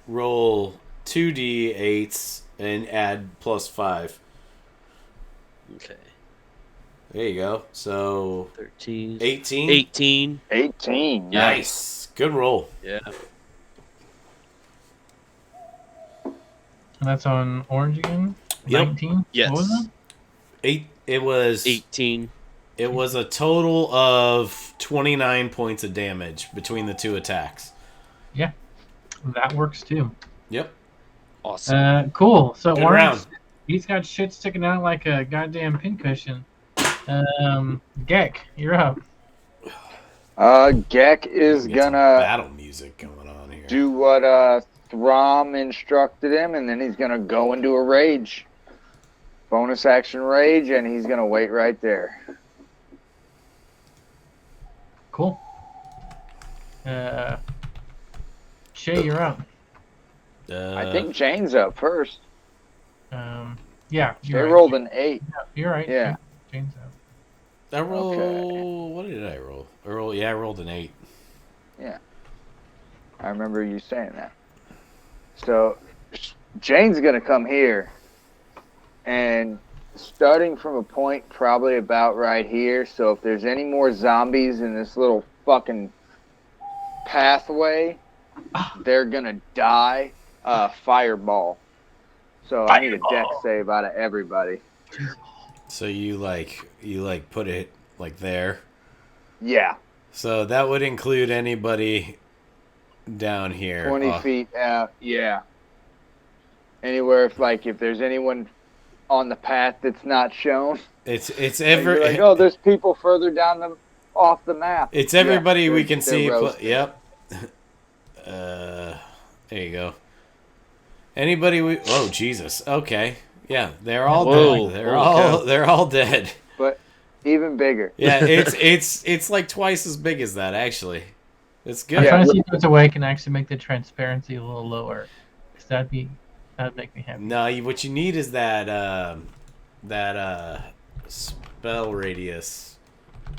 roll 2d8s and add +5. Okay. There you go. So 13. 18? 18. 18. Nice. Good roll. Yeah. And that's on orange again? Yep. 19? Yes. What was it? It was 18. It was a total of 29 points of damage between the two attacks. Yeah. That works too. Yep. Awesome. Cool. So Good Orange, round. he's got shit sticking out like a goddamn pincushion. Gek, you're up. Gek We is can get some gonna battle music going on here. do what Throm instructed him, and then he's gonna go into a rage. Bonus action rage, and he's gonna wait right there. Cool. Shay, you're up. I think Jane's up first. Yeah, They you're right. rolled an 8. Yeah, you're right. Yeah. Jane's up. I roll. Okay. What did I roll? I rolled an 8. Yeah. I remember you saying that. So Jane's gonna come here, and starting from a point probably about right here. So if there's any more zombies in this little fucking pathway, they're gonna die. Fireball. So I need a dex save out of everybody. So you put it like there. Yeah. So that would include anybody down here. 20 feet out. Yeah. Anywhere if there's anyone on the path that's not shown. It's Like, oh, there's people further down off the map. It's everybody we can see. Roasted. Yep. There you go. Anybody we? Oh Jesus. Okay. Yeah, they're all dead. They're all dead. But even bigger. Yeah, it's like twice as big as that actually. It's good. I'm trying to see if there's a way I can actually make the transparency a little lower, because that'd make me happy. No, what you need is that spell radius.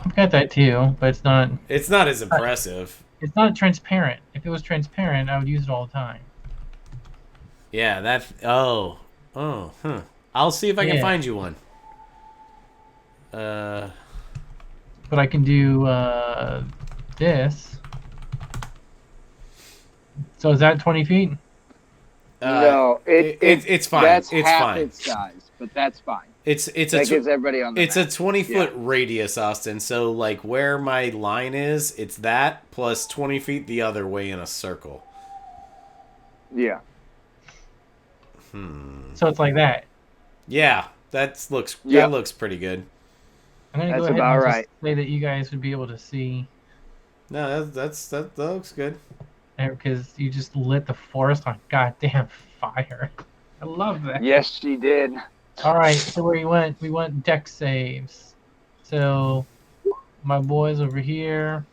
I've got that too, but it's not. It's not as impressive. It's not transparent. If it was transparent, I would use it all the time. Yeah, that. Oh. I'll see if I can find you one. But I can do this. So is that 20 feet? No, it's fine. That's it's half fine. its size, but that's fine. That gives everybody on the It's map. a 20-foot radius, Austin. So like where my line is, it's that plus 20 feet the other way in a circle. Yeah. So it's like that. Yeah, that looks pretty good. I'm gonna That's go ahead about and right. just say that you guys would be able to see. No, that looks good. Because you just lit the forest on goddamn fire. I love that. Yes, she did. All right, so where you went? We went deck saves. So my boys over here,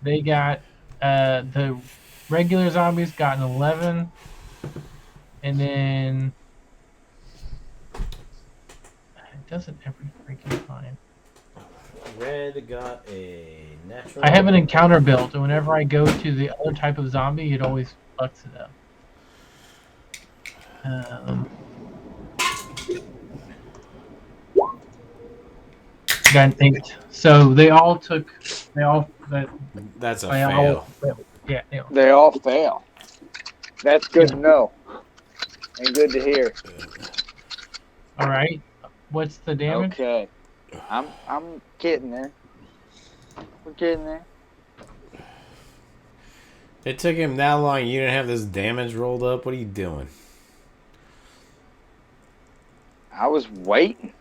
they got the regular zombies got an 11, and then it doesn't every freaking time. Red got a natural. I have an encounter built, and whenever I go to the other type of zombie, it always fucks it up. Got inked. So they all took. That's a they fail. all failed. Yeah, They all fail. That's good to know. And good to hear. All right. What's the damage? Okay. I'm getting there. We're getting there. It took him that long. You didn't have this damage rolled up. What are you doing? I was waiting.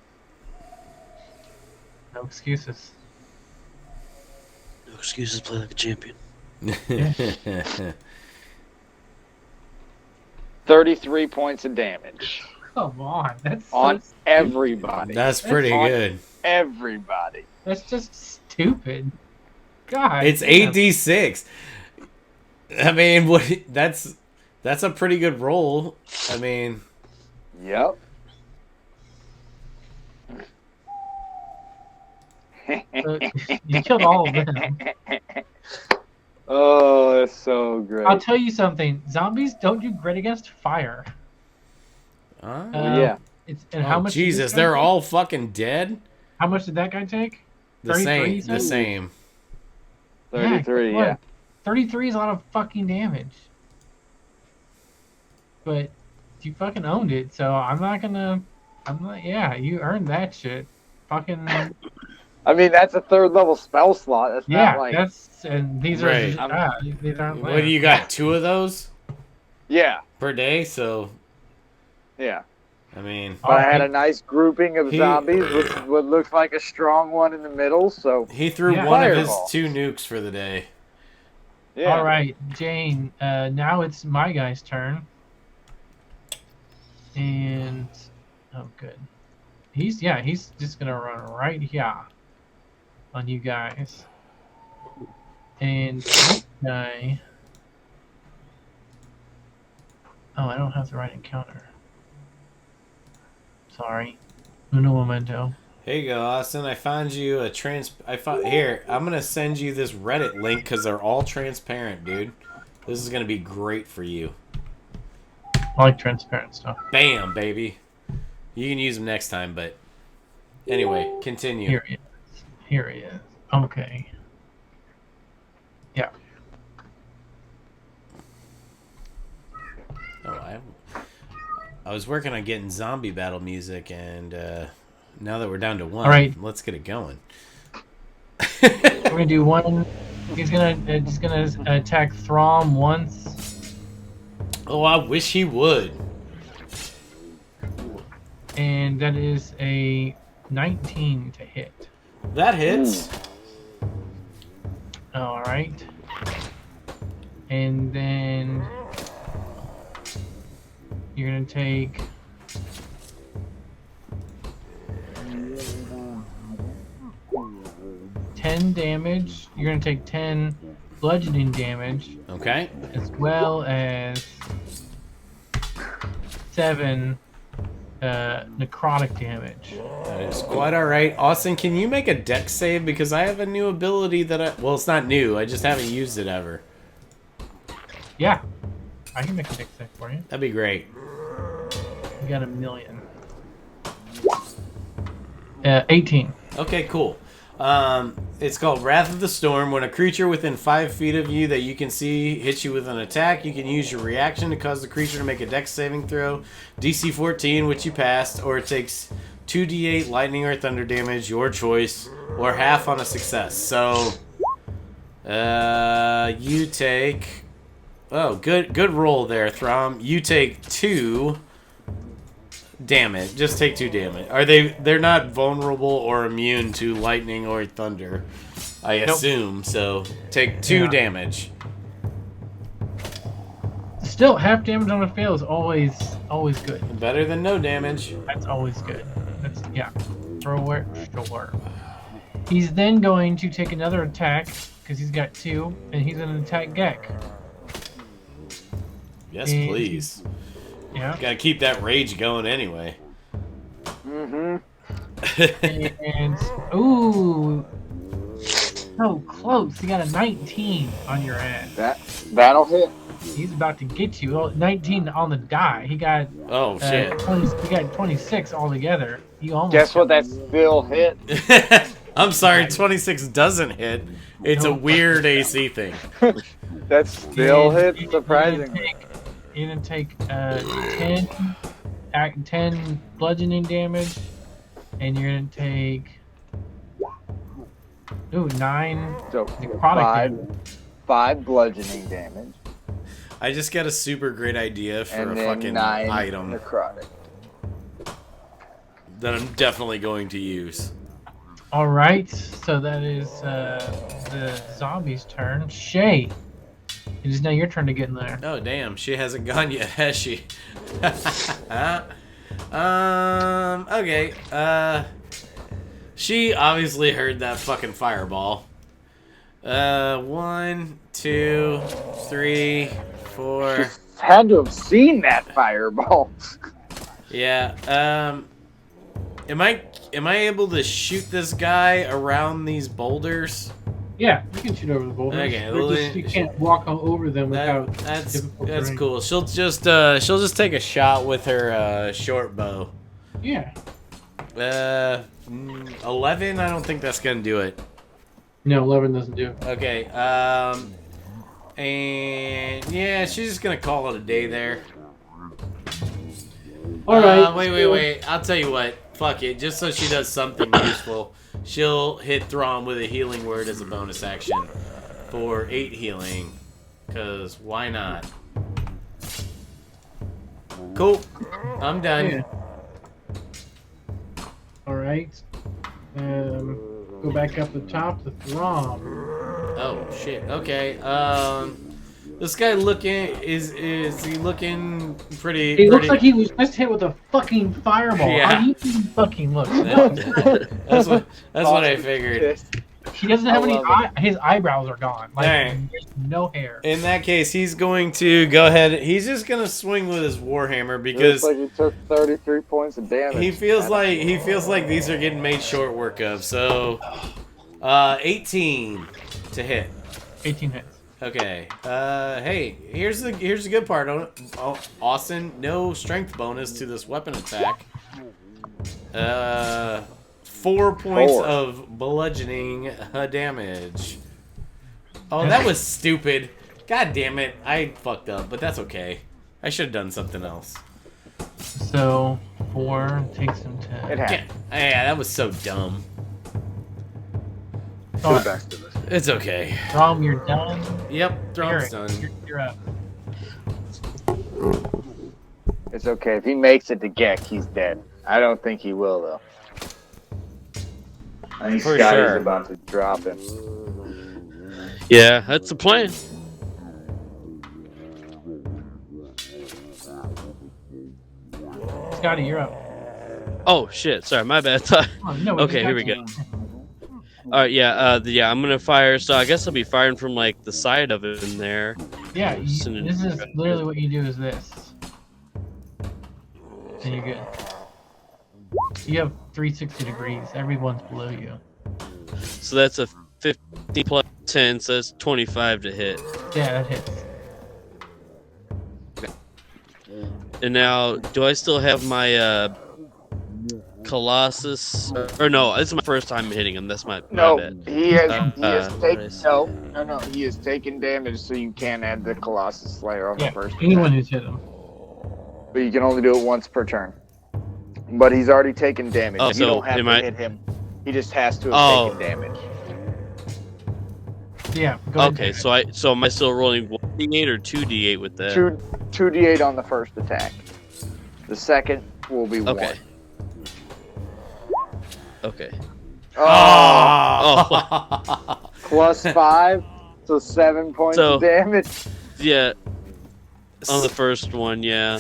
No excuses. No excuses. Play like a champion. 33 points of damage. Come on, that's so On stupid. everybody. That's pretty on good. Everybody. That's just stupid. God. It's damn. 8d6. I mean, that's a pretty good roll. I mean, Yep. So, you killed all of them. Oh, that's so great. I'll tell you something. Zombies don't do great against fire. Yeah. How much? did this Jesus, guy they're take? all fucking dead. How much did that guy take? The 33, same. The same. 33, what? yeah. 33 is a lot of fucking damage. But you fucking owned it, so yeah, you earned that shit. Fucking I mean, that's a 3rd level spell slot. That's yeah, not like... and these Right. are these aren't. What do you got? 2 of those? Yeah, per day. So yeah. I mean, But I had a Alright. nice grouping of He- zombies with what looks like a strong one in the middle. So he threw Yeah. one of his Fireball. 2 nukes for the day. yeah. All right, Jane. Now it's my guy's turn. And oh, good. He's just gonna run right here on you guys. And this guy. Oh, I don't have the right encounter. Sorry. Uno momento. Here you go, Austin. I found you a here. I'm gonna send you this Reddit link because they're all transparent, dude. This is gonna be great for you. I like transparent stuff. Bam, baby. You can use them next time, but anyway, continue. Here he is. Here he is. Okay. Yeah. Oh, I was working on getting zombie battle music, and now that we're down to 1, All right. let's get it going. We're gonna do one. He's gonna attack Throm once, Oh, I wish he would. and that is a 19 to hit. That hits. All right. And then you're gonna take 10 damage. You're gonna take 10 bludgeoning damage, Okay. as well as 7 necrotic damage. That is quite alright. Austin, can you make a dex save? Because I have a new ability that well, it's not new. I just haven't used it ever. Yeah, I can make a dex save for you. That'd be great. You got a million. 18. Okay, cool. It's called Wrath of the Storm. When a creature within 5 feet of you that you can see hits you with an attack, you can use your reaction to cause the creature to make a dex saving throw. DC 14, which you passed, or it takes 2d8 lightning or thunder damage, your choice, or half on a success. So, you take... Oh, good roll there, Throm. You take 2 damage. Just take 2 damage. They're not vulnerable or immune to lightning or thunder, I assume. So take 2 damage. Still, half damage on a fail is always good. Better than no damage. That's always good. That's sure. He's then going to take another attack because he's got 2, and he's going to attack Gek. Yes, And- please. Yeah. Gotta keep that rage going anyway. Mm-hmm. And ooh, so close. You got a 19 on your ass. That'll hit. He's about to get you. Well, 19 on the die. He got Oh, shit. 20, he got 26 altogether. You almost Guess what? That still hit. I'm sorry, 26 doesn't hit. It's a No. weird AC thing. That still hit. Surprisingly. You're gonna take 10 bludgeoning damage, and you're gonna take 9 So necrotic five bludgeoning damage, I just got a super great idea for and a then fucking 9 item necrotic. that I'm definitely going to use. All right, so that is the zombie's turn. Shay, it is now your turn to get in there. Oh, damn. She hasn't gone yet, has she? Okay. She obviously heard that fucking fireball. 1, 2, 3, 4. Had to have seen that fireball. Yeah. Am I able to shoot this guy around these boulders? Yeah, you can shoot over the boulders. Okay, They're well, just, you can't walk over them without. That's terrain. cool. She'll just take a shot with her short bow. Yeah. 11. I don't think that's gonna do it. No, 11 doesn't do it. Okay. And yeah, she's just gonna call it a day there. All right. Wait. I'll tell you what. Fuck it. Just so she does something useful, she'll hit Throm with a healing word as a bonus action for 8 healing. Cause why not? Cool. I'm done. Yeah. All right. Go back up the top to Throm. Oh shit. Okay. This guy is he looking pretty? He looks pretty... like he was just hit with a fucking fireball. Yeah. How do you think he fucking looks? That's what I figured. He doesn't have any. love His eyebrows are gone. Like Dang. there's no hair. In that case, he's going to go ahead. He's just gonna swing with his warhammer because Looks like he took 33 points of damage. he feels like these are getting made short work of. So, 18 to hit. 18 hits. Okay. Hey, here's the good part. Austin, no strength bonus to this weapon attack. 4 points of bludgeoning damage. Oh, that was stupid. God damn it. I fucked up, but that's okay. I should have done something else. So 4 takes him to. Yeah, that was so dumb. Oh, back to this. It's okay. Throm, you're done. Yep, Throm's done. You're up. It's okay. If he makes it to Gek, he's dead. I don't think he will, though. I think For Scotty's sure. about to drop him. Yeah, that's the plan. Scotty, you're up. Oh shit! Sorry, my bad. Oh, no, Okay, here we go. All right, yeah, I'm gonna fire. So I guess I'll be firing from like the side of it in there. Yeah, this Send it- is literally what you do is this. And you're good. You have 360 degrees. Everyone's below you. So that's a 15 plus 10, so that's 25 to hit. Yeah, that hits. And now, do I still have my Colossus? Or no, this is my first time hitting him. That's my No, bad. he has what taken is- no. He has taken damage, so you can't add the Colossus Slayer on Yeah, the first. anyone who's hit him. But you can only do it once per turn. But he's already taken damage. Oh, You so don't have am to I- hit him. He just has to have Oh. taken damage. Yeah, go ahead. Okay, so am I still rolling 1d8 or 2d8 with that? 2d8 on the first attack. The second will be Okay. 1. Okay. Oh, plus 5, so 7 points So- of damage. Yeah. On the first one, yeah.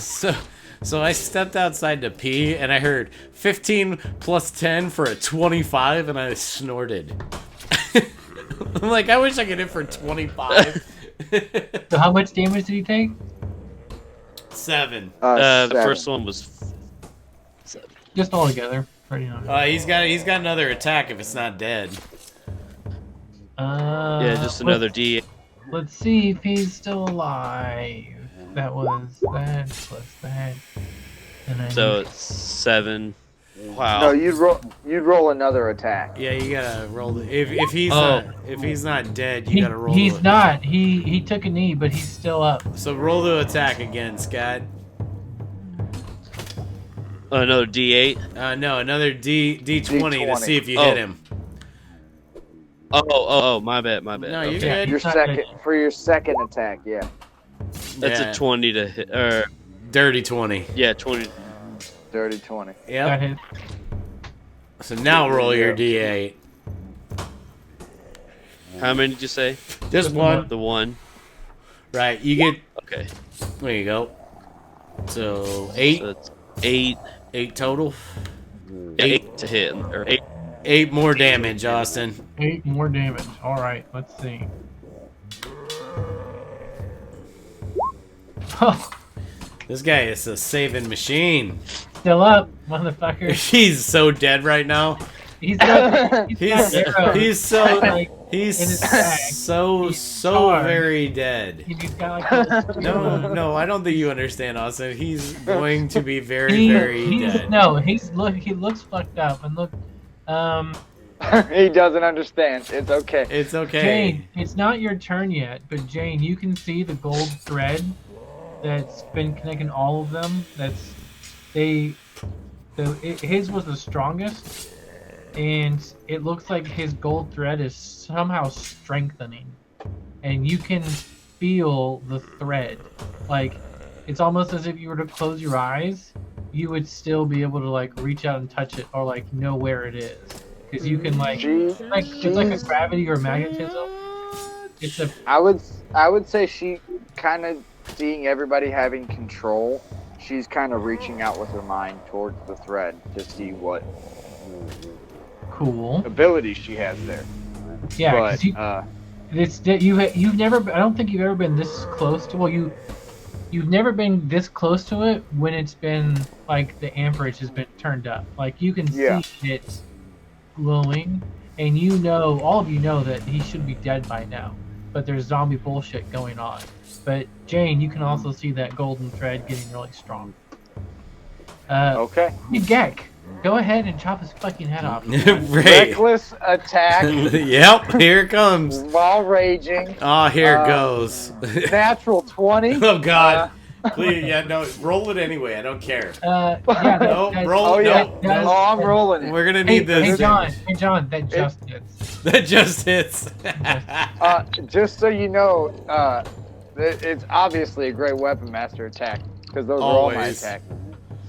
So I stepped outside to pee, and I heard 15 plus 10 for a 25, and I snorted. I'm like, I wish I could hit for 25. So how much damage did he take? 7. The 7. first one was 7. Just all together. Pretty nice. He's got another attack if it's not dead. Yeah, just another d8. Let's see if he's still alive. That was that plus that. And then So it's 7. Wow. No, you'd roll another attack. Yeah, you gotta roll. If he's not dead, you he, gotta roll. he's not. He took a knee, but he's still up. So roll the attack again, Scott. Another d8. No, another D20 to D20. see if you Oh. hit him. Oh, my bad. No, Okay. you're good. Your second for your second attack, yeah. That's Yeah. a 20 to hit. Or Dirty 20. yeah, 20. Dirty 20. That Yep. hit. So now roll your D8. How many did you say? Just one. The one. Right, you get. Okay. There you go. So 8. So that's 8. 8 total. 8 to hit. Or 8. 8 more damage, Austin. 8 more damage. All right, let's see. Oh, This guy is a saving machine. still up, motherfucker. He's so dead right now. He's got arrows. He's so like, in his he's back. so He's so charred. very dead. He's got like a No, I don't think you understand, Austin. He's going to be very, He- very he's, dead. No, he looks fucked up. And look, He doesn't understand. It's okay. It's okay. Jane, it's not your turn yet, but Jane, you can see the gold thread that's been connecting all of them. His was the strongest, and it looks like his gold thread is somehow strengthening, and you can feel the thread. Like it's almost as if you were to close your eyes, you would still be able to like reach out and touch it or like know where it is because you can like She it's like a she's gravity or magnetism. It's a I would say she kind of seeing everybody having control. She's kind of reaching out with her mind towards the thread to see what cool. ability she has there. Yeah, But because you've never. I don't think you've ever been this close to. Well, you've never been this close to it when it's been like the amperage has been turned up. Like you can Yeah. see it glowing, and you know, all of you know that he should be dead by now. But there's zombie bullshit going on. But Jane, you can also see that golden thread getting really strong. okay. Gek, go ahead and chop his fucking head off. Right. Reckless attack Yep, here it comes. while raging. Oh, here it goes. Natural 20. Oh God. Please, yeah, no, roll it anyway. I don't care. Yeah, No, roll. Oh yeah. No, Oh, I'm rolling it. we're gonna Hey, need this. hey John, that just hits. That just hits. Just so you know, it's obviously a great weapon master attack because those are all my Always. attacks.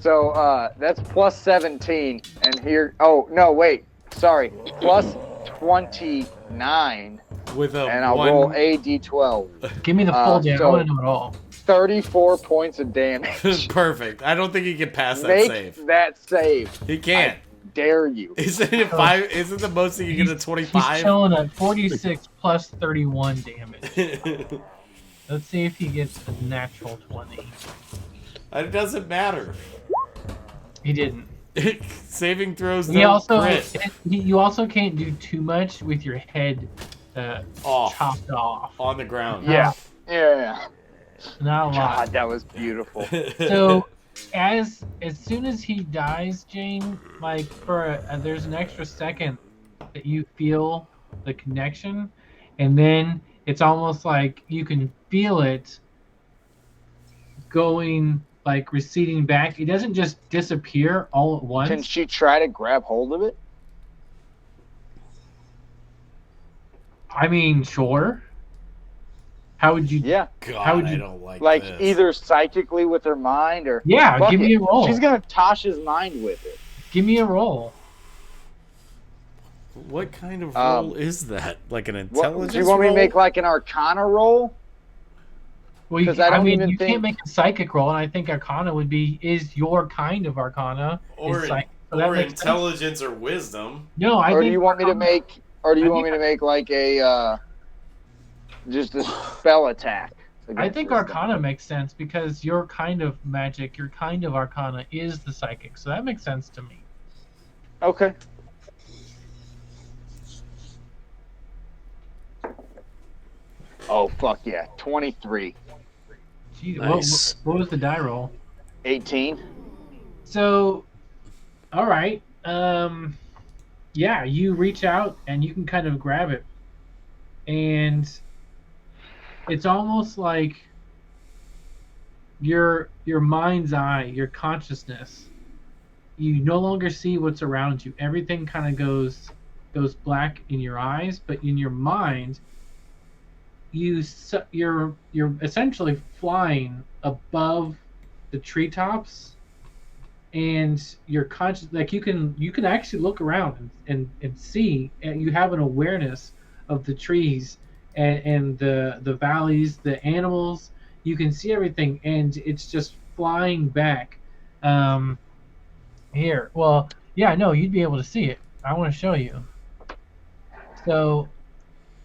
So that's plus 17, and here. Oh no, wait, sorry, plus 29, With a and I'll one. roll a d12. Give me the full damage. I so- want to know it all. 34 points of damage. Perfect. I don't think he can pass that Make save. that save. He can't. Dare you? Isn't it 5? Isn't the most that you get a He's 25? chilling at 46 plus 31 damage. Let's see if he gets a natural 20. It doesn't matter. He didn't. Saving throws He don't also crit. you also can't do too much with your head Off. chopped off. On the ground. Yeah. Yeah. Not a lot. God, that was beautiful. So as soon as he dies, Jane, like for there's an extra second that you feel the connection, and then it's almost like you can feel it going like receding back. It doesn't just disappear all at once. Can she try to grab hold of it? I mean, sure. How would you? Yeah. God, How would you- I don't like Like this. either psychically with her mind or Yeah, Fuck give me it. a roll. She's gonna Tasha's mind with it. Give me a roll. What kind of Um, roll is that? Like an What, intelligence do you want me to roll? make like an Arcana roll? Well, you, 'Cause I don't mean, even you think- can't make a psychic roll, and I think Arcana would be is your kind of Arcana. Or, is psychic. So that or makes sense. intelligence or wisdom. No, I Or think do you want me to Arcana- make? Or do you I want me think- to make like a just a spell attack? I against think this Arcana thing? makes sense because your kind of magic, your kind of Arcana is the psychic, so that makes sense to me. Okay. Oh fuck yeah! 23, Gee, Nice. what was the die roll? 18. So, all right, yeah, you reach out and you can kind of grab it, and it's almost like your mind's eye, your consciousness. You no longer see what's around you. Everything kind of goes black in your eyes, but in your mind, you're essentially flying above the treetops, and you're conscious. Like you can actually look around and see, and you have an awareness of the trees and the valleys, the animals. You can see everything, and it's just flying back. Here, well, yeah, no, you'd be able to see it. I want to show you. So,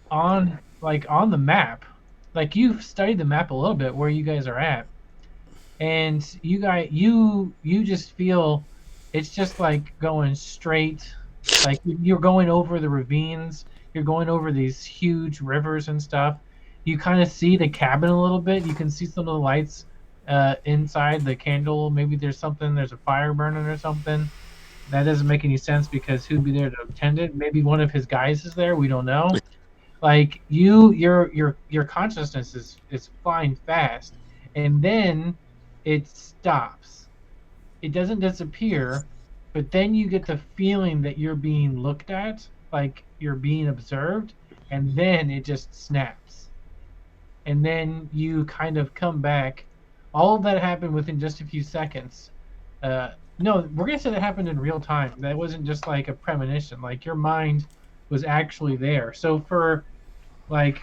on the map, like you've studied the map a little bit where you guys are at, and you just feel it's just like going straight, like you're going over the ravines, you're going over these huge rivers and stuff. You kind of see the cabin a little bit. You can see some of the lights inside the candle. Maybe there's a fire burning or something. That doesn't make any sense because who'd be there to attend it? Maybe one of his guys is there. We don't know. Like your consciousness is flying fast, and then it stops. It doesn't disappear, but then you get the feeling that you're being looked at, like you're being observed, and then it just snaps. And then you kind of come back all of that happened within just a few seconds. No, we're gonna say that happened in real time. That wasn't just like a premonition. Like your mind was actually there. So for like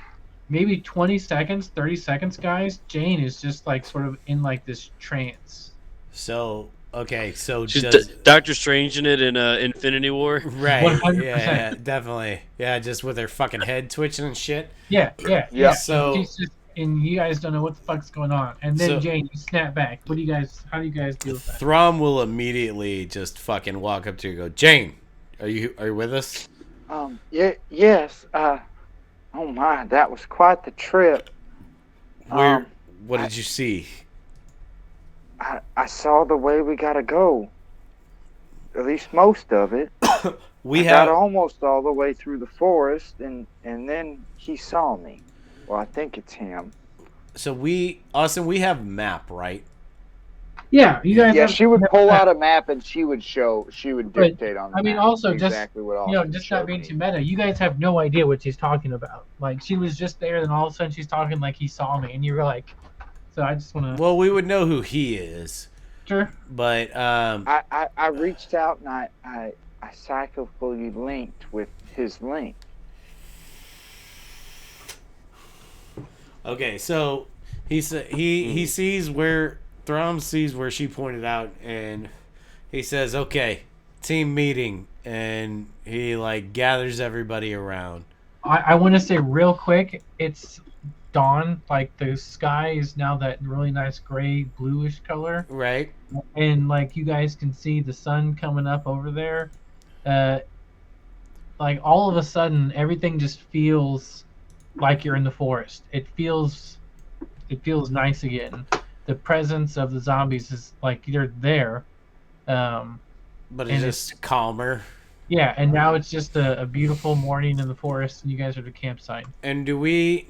maybe 20 seconds, 30 seconds, guys, Jane is just like sort of in like this trance. So okay, so She's does Doctor Strange in it in Infinity War. right? 100%. Yeah, definitely. Yeah, just with her fucking head twitching and shit. Yeah. Yeah. So She's just, and you guys don't know what the fuck's going on. And then So- Jane, you snap back. What do you guys? How do you guys deal with that? Throm will immediately just fucking walk up to you and go, Jane, are you with us? Yes. Oh my, that was quite the trip. Where? What did you see? I saw the way we gotta go. At least most of it. We got have almost all the way through the forest, and then he saw me. Well, I think it's him. Austin, we have map, right? Yeah, you guys. Yeah, have- she would have pull that. out a map and she would But, dictate on the I mean, map also just exactly what just not being too meta. You guys have no idea what she's talking about. Like she was just there, then all of a sudden she's talking like he saw me, and you were like, so I just want to. Well, we would know who he is, Sure. but I reached out and I psychically linked with his link. okay. So he sees where Throm sees where she pointed out, and he says, "Okay, team meeting," and he like gathers everybody around. I want to say real quick, it's dawn. Like the sky is now that really nice gray bluish color, Right. and like you guys can see the sun coming up over there. Like all of a sudden, everything just feels like you're in the forest. It feels nice again. The presence of the zombies is like you're there. But it's And just calmer. Yeah, and now it's just a beautiful morning in the forest, and you guys are at the campsite. And do we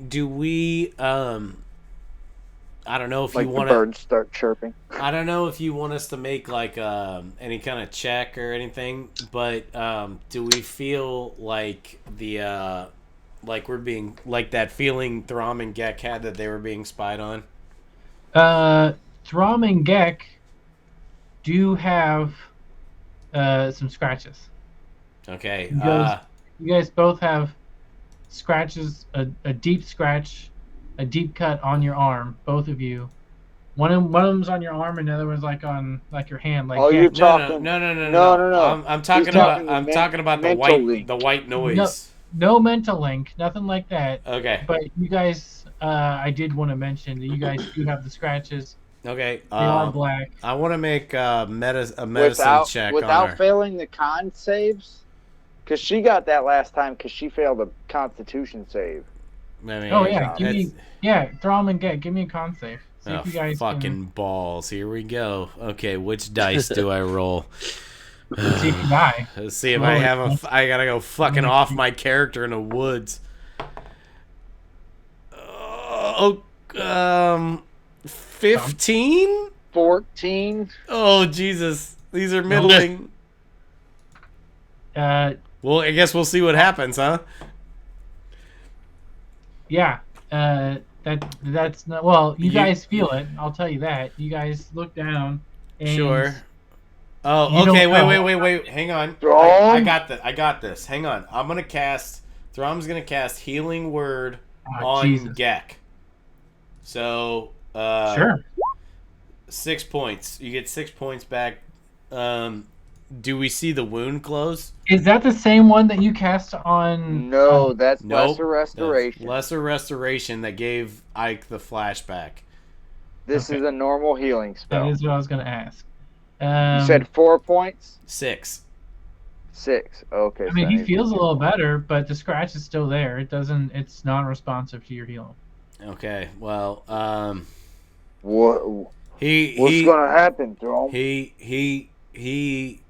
I don't know if Like you the want to birds start chirping. I don't know if you want us to make like any kind of check or anything, but do we feel like the like we're being like that feeling Throm and Gek had that they were being spied on? Throm and Gek do have some scratches. Okay. You guys both have scratches, a deep scratch, a deep cut on your arm, both of you. One of them's on your arm, and the other one's like on like your hand. Like Oh, Gek- you're no, talking. no. I'm talking He's about talking I'm talking about the mental white link. the white noise. No mental link, nothing like that. Okay. But you guys, I did want to mention that you guys do have the scratches. Okay. They are black. I want to make a medicine check on without her. failing the con saves, because she got that last time because she failed a Constitution save. I mean, Oh yeah, that's- Throm and Gek, give me a con save. See Oh, if you guys fucking can balls. Here we go. Okay, which dice do I roll? see if you die. Let's see if I have I gotta go fucking off my character in the woods. 15? 14. Oh, Jesus. These are middling. Well, I guess we'll see what happens, huh? Yeah. That's not well. You guys feel it. I'll tell you that. You guys look down. And Sure. Oh, You okay. don't know. Wait. Hang on. Throm? I got this. Hang on. I'm gonna cast. Throm's gonna cast Healing Word on Jesus. Gek. So, Sure. 6 points. You get 6 points back. Do we see the wound close? Is that the same one that you cast on? No, that's Nope. lesser restoration. That's lesser restoration that gave Ike the flashback. This Okay. is a normal healing That spell. is what I was going to ask. You said 4 points? 6. 6. Okay. I mean, so he need feels to a little better, but the scratch is still there. It doesn't. It's non-responsive to your healing. Okay. Well, What? What's gonna happen, Throm? he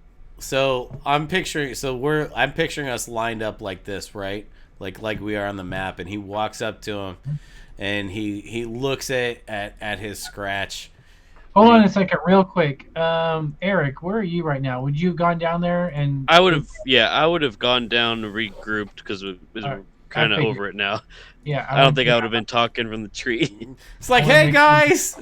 so I'm picturing us lined up like this, right? Like we are on the map, and he walks up to him and he looks at his scratch. Hold on a second, real quick. Eric, where are you right now? Would you have gone down there and? I would have gone down and regrouped because we're Alright, kind I of figured. over it now. Yeah, I don't think I would have been talking from the tree. It's like, I wanna hey make guys.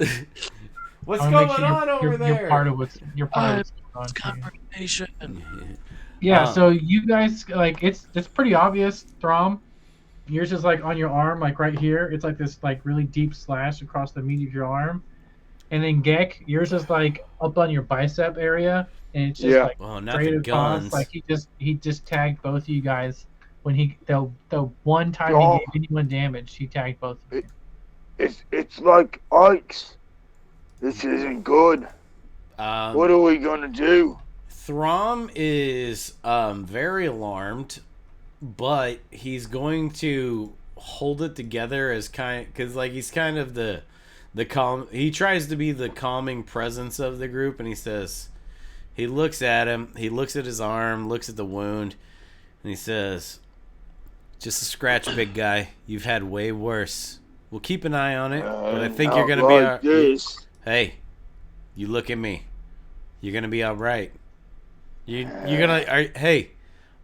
What's I going wanna make sure on over there? You're part of what's going on. It's Too. confrontation. Yeah, so you guys like it's pretty obvious, Throm. Yours is like on your arm, like right here. It's like this like really deep slash across the meat of your arm. And then Gek, yours is like up on your bicep area, and it's just like Well, straight nothing across. guns. Like he just tagged both of you guys when the one time Oh. he gave anyone damage, he tagged both of you. It's like Ike's. This isn't good. What are we gonna do? Throm is very alarmed, but he's going to hold it together as because like he's kind of the calm. He tries to be the calming presence of the group, and he looks at him, he looks at his arm, looks at the wound, and he says, "Just a scratch, big guy. You've had way worse. We'll keep an eye on it, but I think you're gonna like be this. Hey, you look at me. You're gonna be all right. You're gonna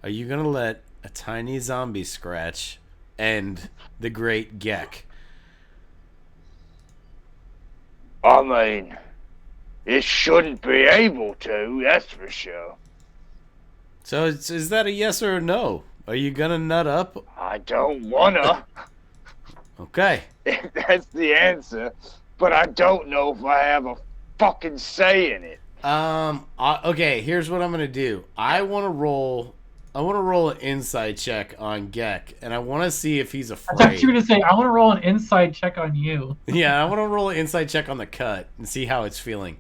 are you gonna let a tiny zombie scratch end the great Gek?" I mean, it shouldn't be able to, that's for sure. So is that a yes or a no? Are you gonna nut up? I don't wanna. Okay. If that's the answer. But I don't know if I have a fucking say in it. Okay, here's what I'm gonna do. I wanna roll an insight check on Gek, and I wanna see if he's I thought you were afraid. gonna say I want to roll an inside check on you. Yeah, I wanna roll an insight check on the cut and see how it's feeling.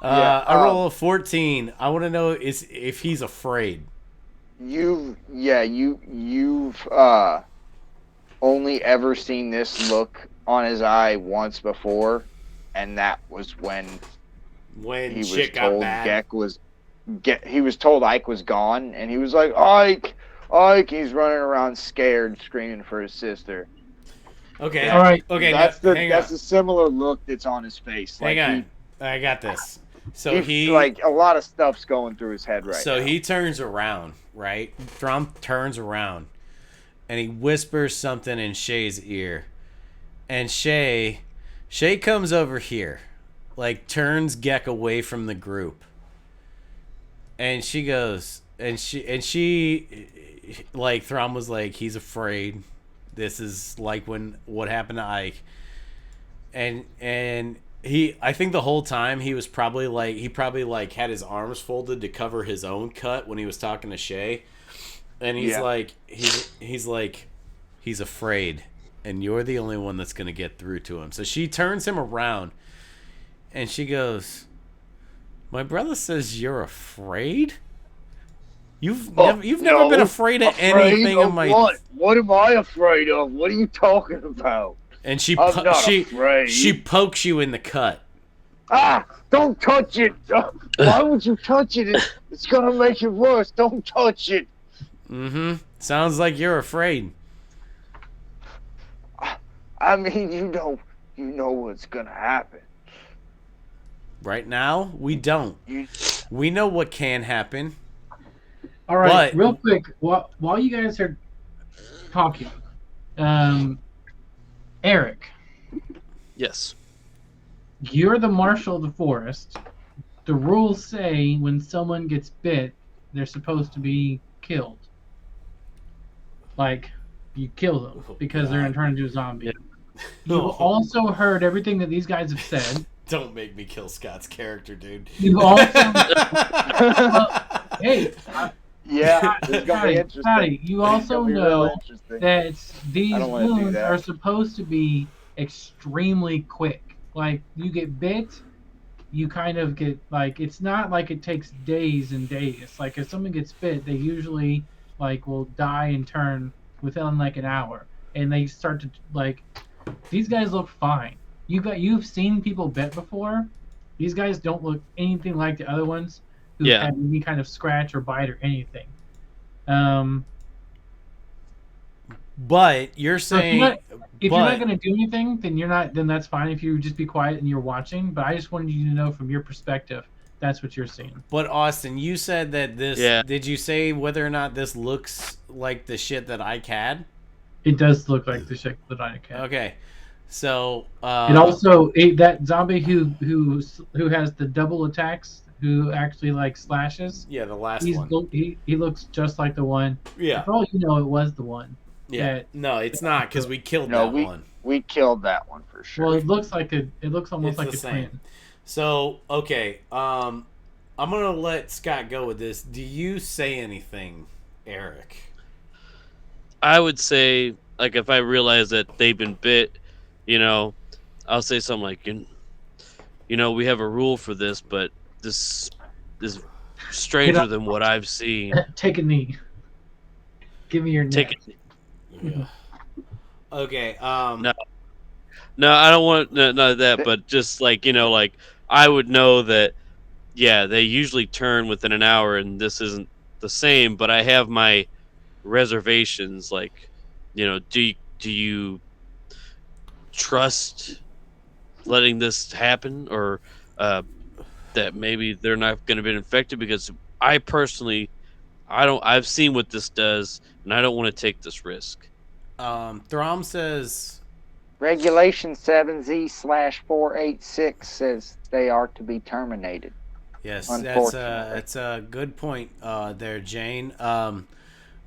Yeah, I roll a 14. I wanna know if he's afraid. You've only ever seen this look on his eye once before, and that was when he was shit got told bad. he was told Ike was gone, and he was like, Ike, he's running around scared, screaming for his sister. Okay. All right. Okay. That's hang on. a similar look that's on his face. Hang Like on. I got this. So he like a lot of stuff's going through his head right now. So he turns around, right? Thrum turns around, and he whispers something in Shay's ear, and Shay comes over here, like turns Gek away from the group, and she goes, and she like Thrum was like, he's afraid. This is like what happened to Ike, and I think the whole time he probably had his arms folded to cover his own cut when he was talking to Shay, and he's like he's afraid, and you're the only one that's gonna get through to him. So she turns him around, and she goes, "My brother says you're afraid. You've never been afraid of anything in my what? What am I afraid of? What are you talking about? And she I'm not afraid. she pokes you in the cut. Ah! Don't touch it! Why would you touch it? It's gonna make it worse. Don't touch it. Mm-hmm. Sounds like you're afraid. I mean, you know what's gonna happen. Right now, we don't. We know what can happen. All right, But- real quick, while you guys are talking, Eric, Yes. you're the marshal of the forest. The rules say when someone gets bit, they're supposed to be killed. Like, you kill them because they're going to turn into a zombie. Yeah. You've also heard everything that these guys have said. Don't make me kill Scott's character, dude. You've also... hey, Yeah, it's gonna be interesting. Patty, you It's also gonna be real know interesting. that these I don't wanna do wounds that. are supposed to be extremely quick. Like, you get bit, you kind of get, like, it's not like it takes days and days. Like, if someone gets bit, they usually, like, will die and turn within, like, an hour. And they start to, like, these guys look fine. You've seen people bit before. These guys don't look anything like the other ones who Yeah. had any kind of scratch or bite or anything. But you're So if saying, you're not going to do anything, then that's fine if you just be quiet and you're watching. But I just wanted you to know from your perspective, that's what you're seeing. but Austin, you said that this. Yeah. Did you say whether or not this looks like the shit that Ike had? It does look like the shit that I can. Okay. So, And also that zombie who has the double attacks, who actually like slashes. yeah, the last one. He looks just like the one. Yeah. For all you know, it was the one. Yeah. That No, it's not because we killed No, that one. we killed that one for sure. well, it looks almost It's like the a same. twin. So, okay, I'm gonna let Scott go with this. Do you say anything, Eric? I would say, like, if I realize that they've been bit, you know, I'll say something like, we have a rule for this, but this is Get stranger up, than what I've seen. take a knee. Give me your Take neck. it. Yeah. Okay. No, no, I don't want none of that, but just like, like I would know that, yeah, they usually turn within an hour, and this isn't the same, but I have my reservations. Like, do you trust letting this happen, or that maybe they're not going to be infected? Because I personally, I've seen what this does, and I don't want to take this risk. Throm says, Regulation 7Z/486 says they are to be terminated. yes, Unfortunately. that's a good point there, Jane.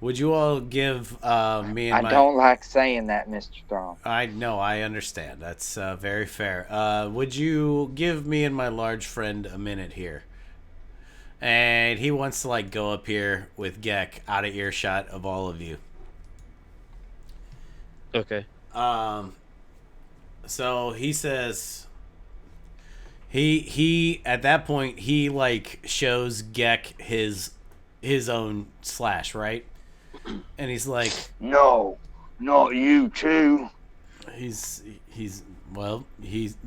Would you all give me and I my... don't like saying that, Mr. Throm. I know, I understand. That's very fair. Would you give me and my large friend a minute here? And he wants to like go up here with Gek out of earshot of all of you. Okay. So he says he at that point he like shows Gek his own slash, right? And he's like, No, not you too. he's well, he's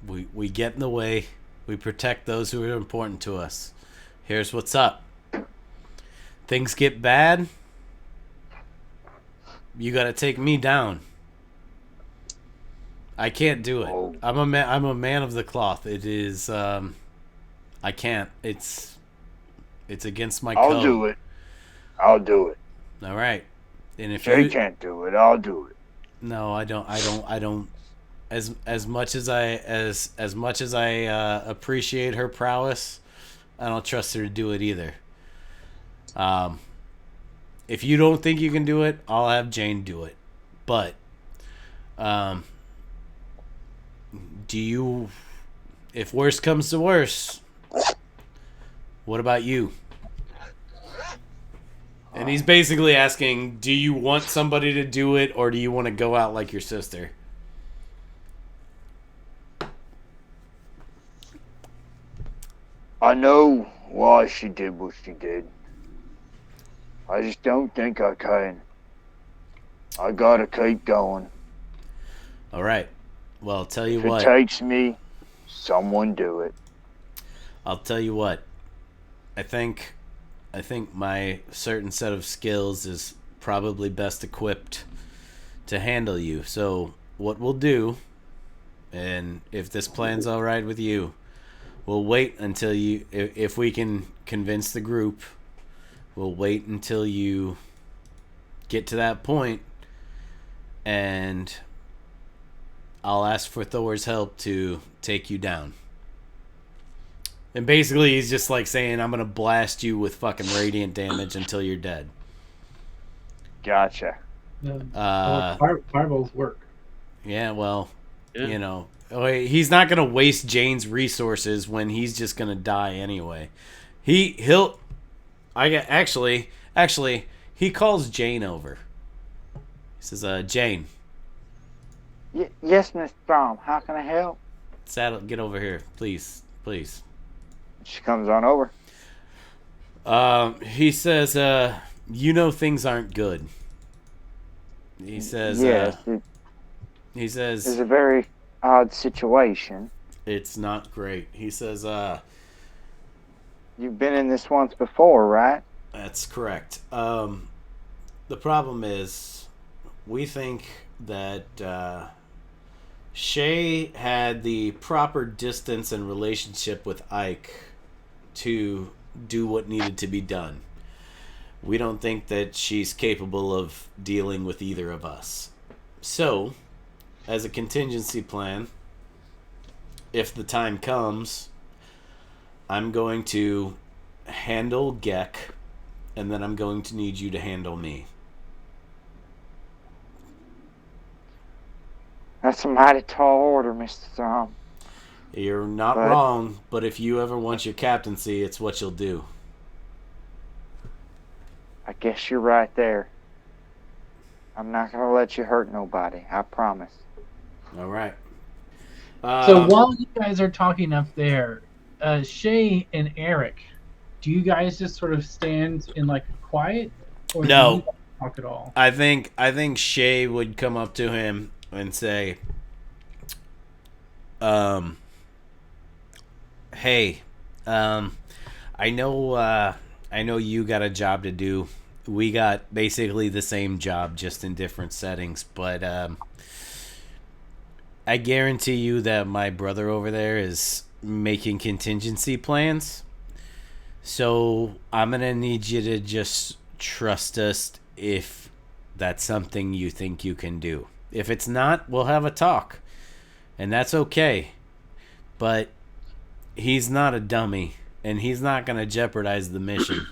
we get in the way. We protect those who are important to us. Here's what's up. Things get bad. You got to take me down. I can't do it. Oh. I'm a man of the cloth. It is I can't. It's against my code. I'll do it. I'll do it. All right. And if Jay you can't do it, I'll do it. No, I don't as much as I appreciate her prowess, I don't trust her to do it either. If you don't think you can do it, I'll have Jane do it. But do you, if worse comes to worse, what about you? And he's basically asking, do you want somebody to do it, or do you want to go out like your sister? I know why she did what she did. I just don't think I can. I gotta keep going. All right. Well, I'll tell you If what. it takes me, someone do it. I'll tell you what. I think my certain set of skills is probably best equipped to handle you. So what we'll do, and if this plan's all right with you, we'll wait until you, if we can convince the group, we'll wait until you get to that point, and I'll ask for Thor's help to take you down. And basically, he's just like saying, I'm going to blast you with fucking radiant damage until you're dead. Gotcha. Fireballs work. Yeah, well, Yeah. you know, he's not going to waste Jane's resources when he's just going to die anyway. Actually, he calls Jane over. He says, Jane. Yes, Mr. Throm. How can I help? Get over here, please. She comes on over. He says, things aren't good. He says, yes, he says, it's a very odd situation. it's not great. He says, You've been in this once before, right? that's correct. The problem is, we think that Shay had the proper distance and relationship with Ike to do what needed to be done. We don't think that she's capable of dealing with either of us. So, as a contingency plan, if the time comes, I'm going to handle Gek, and then I'm going to need you to handle me. That's a mighty tall order, Mr. Throm. You're not But- wrong, but if you ever want your captaincy, it's what you'll do. I guess you're right there. I'm not gonna let you hurt nobody. I promise. All right. So while you guys are talking up there, Shay and Eric, do you guys just sort of stand in like quiet, or No. do you talk at all? I think Shay would come up to him and say, "Hey, I know you got a job to do. We got basically the same job, just in different settings. But I guarantee you that my brother over there is making contingency plans. So I'm gonna need you to just trust us if that's something you think you can do. If it's not, we'll have a talk, and that's okay. But he's not a dummy, and he's not gonna jeopardize the mission."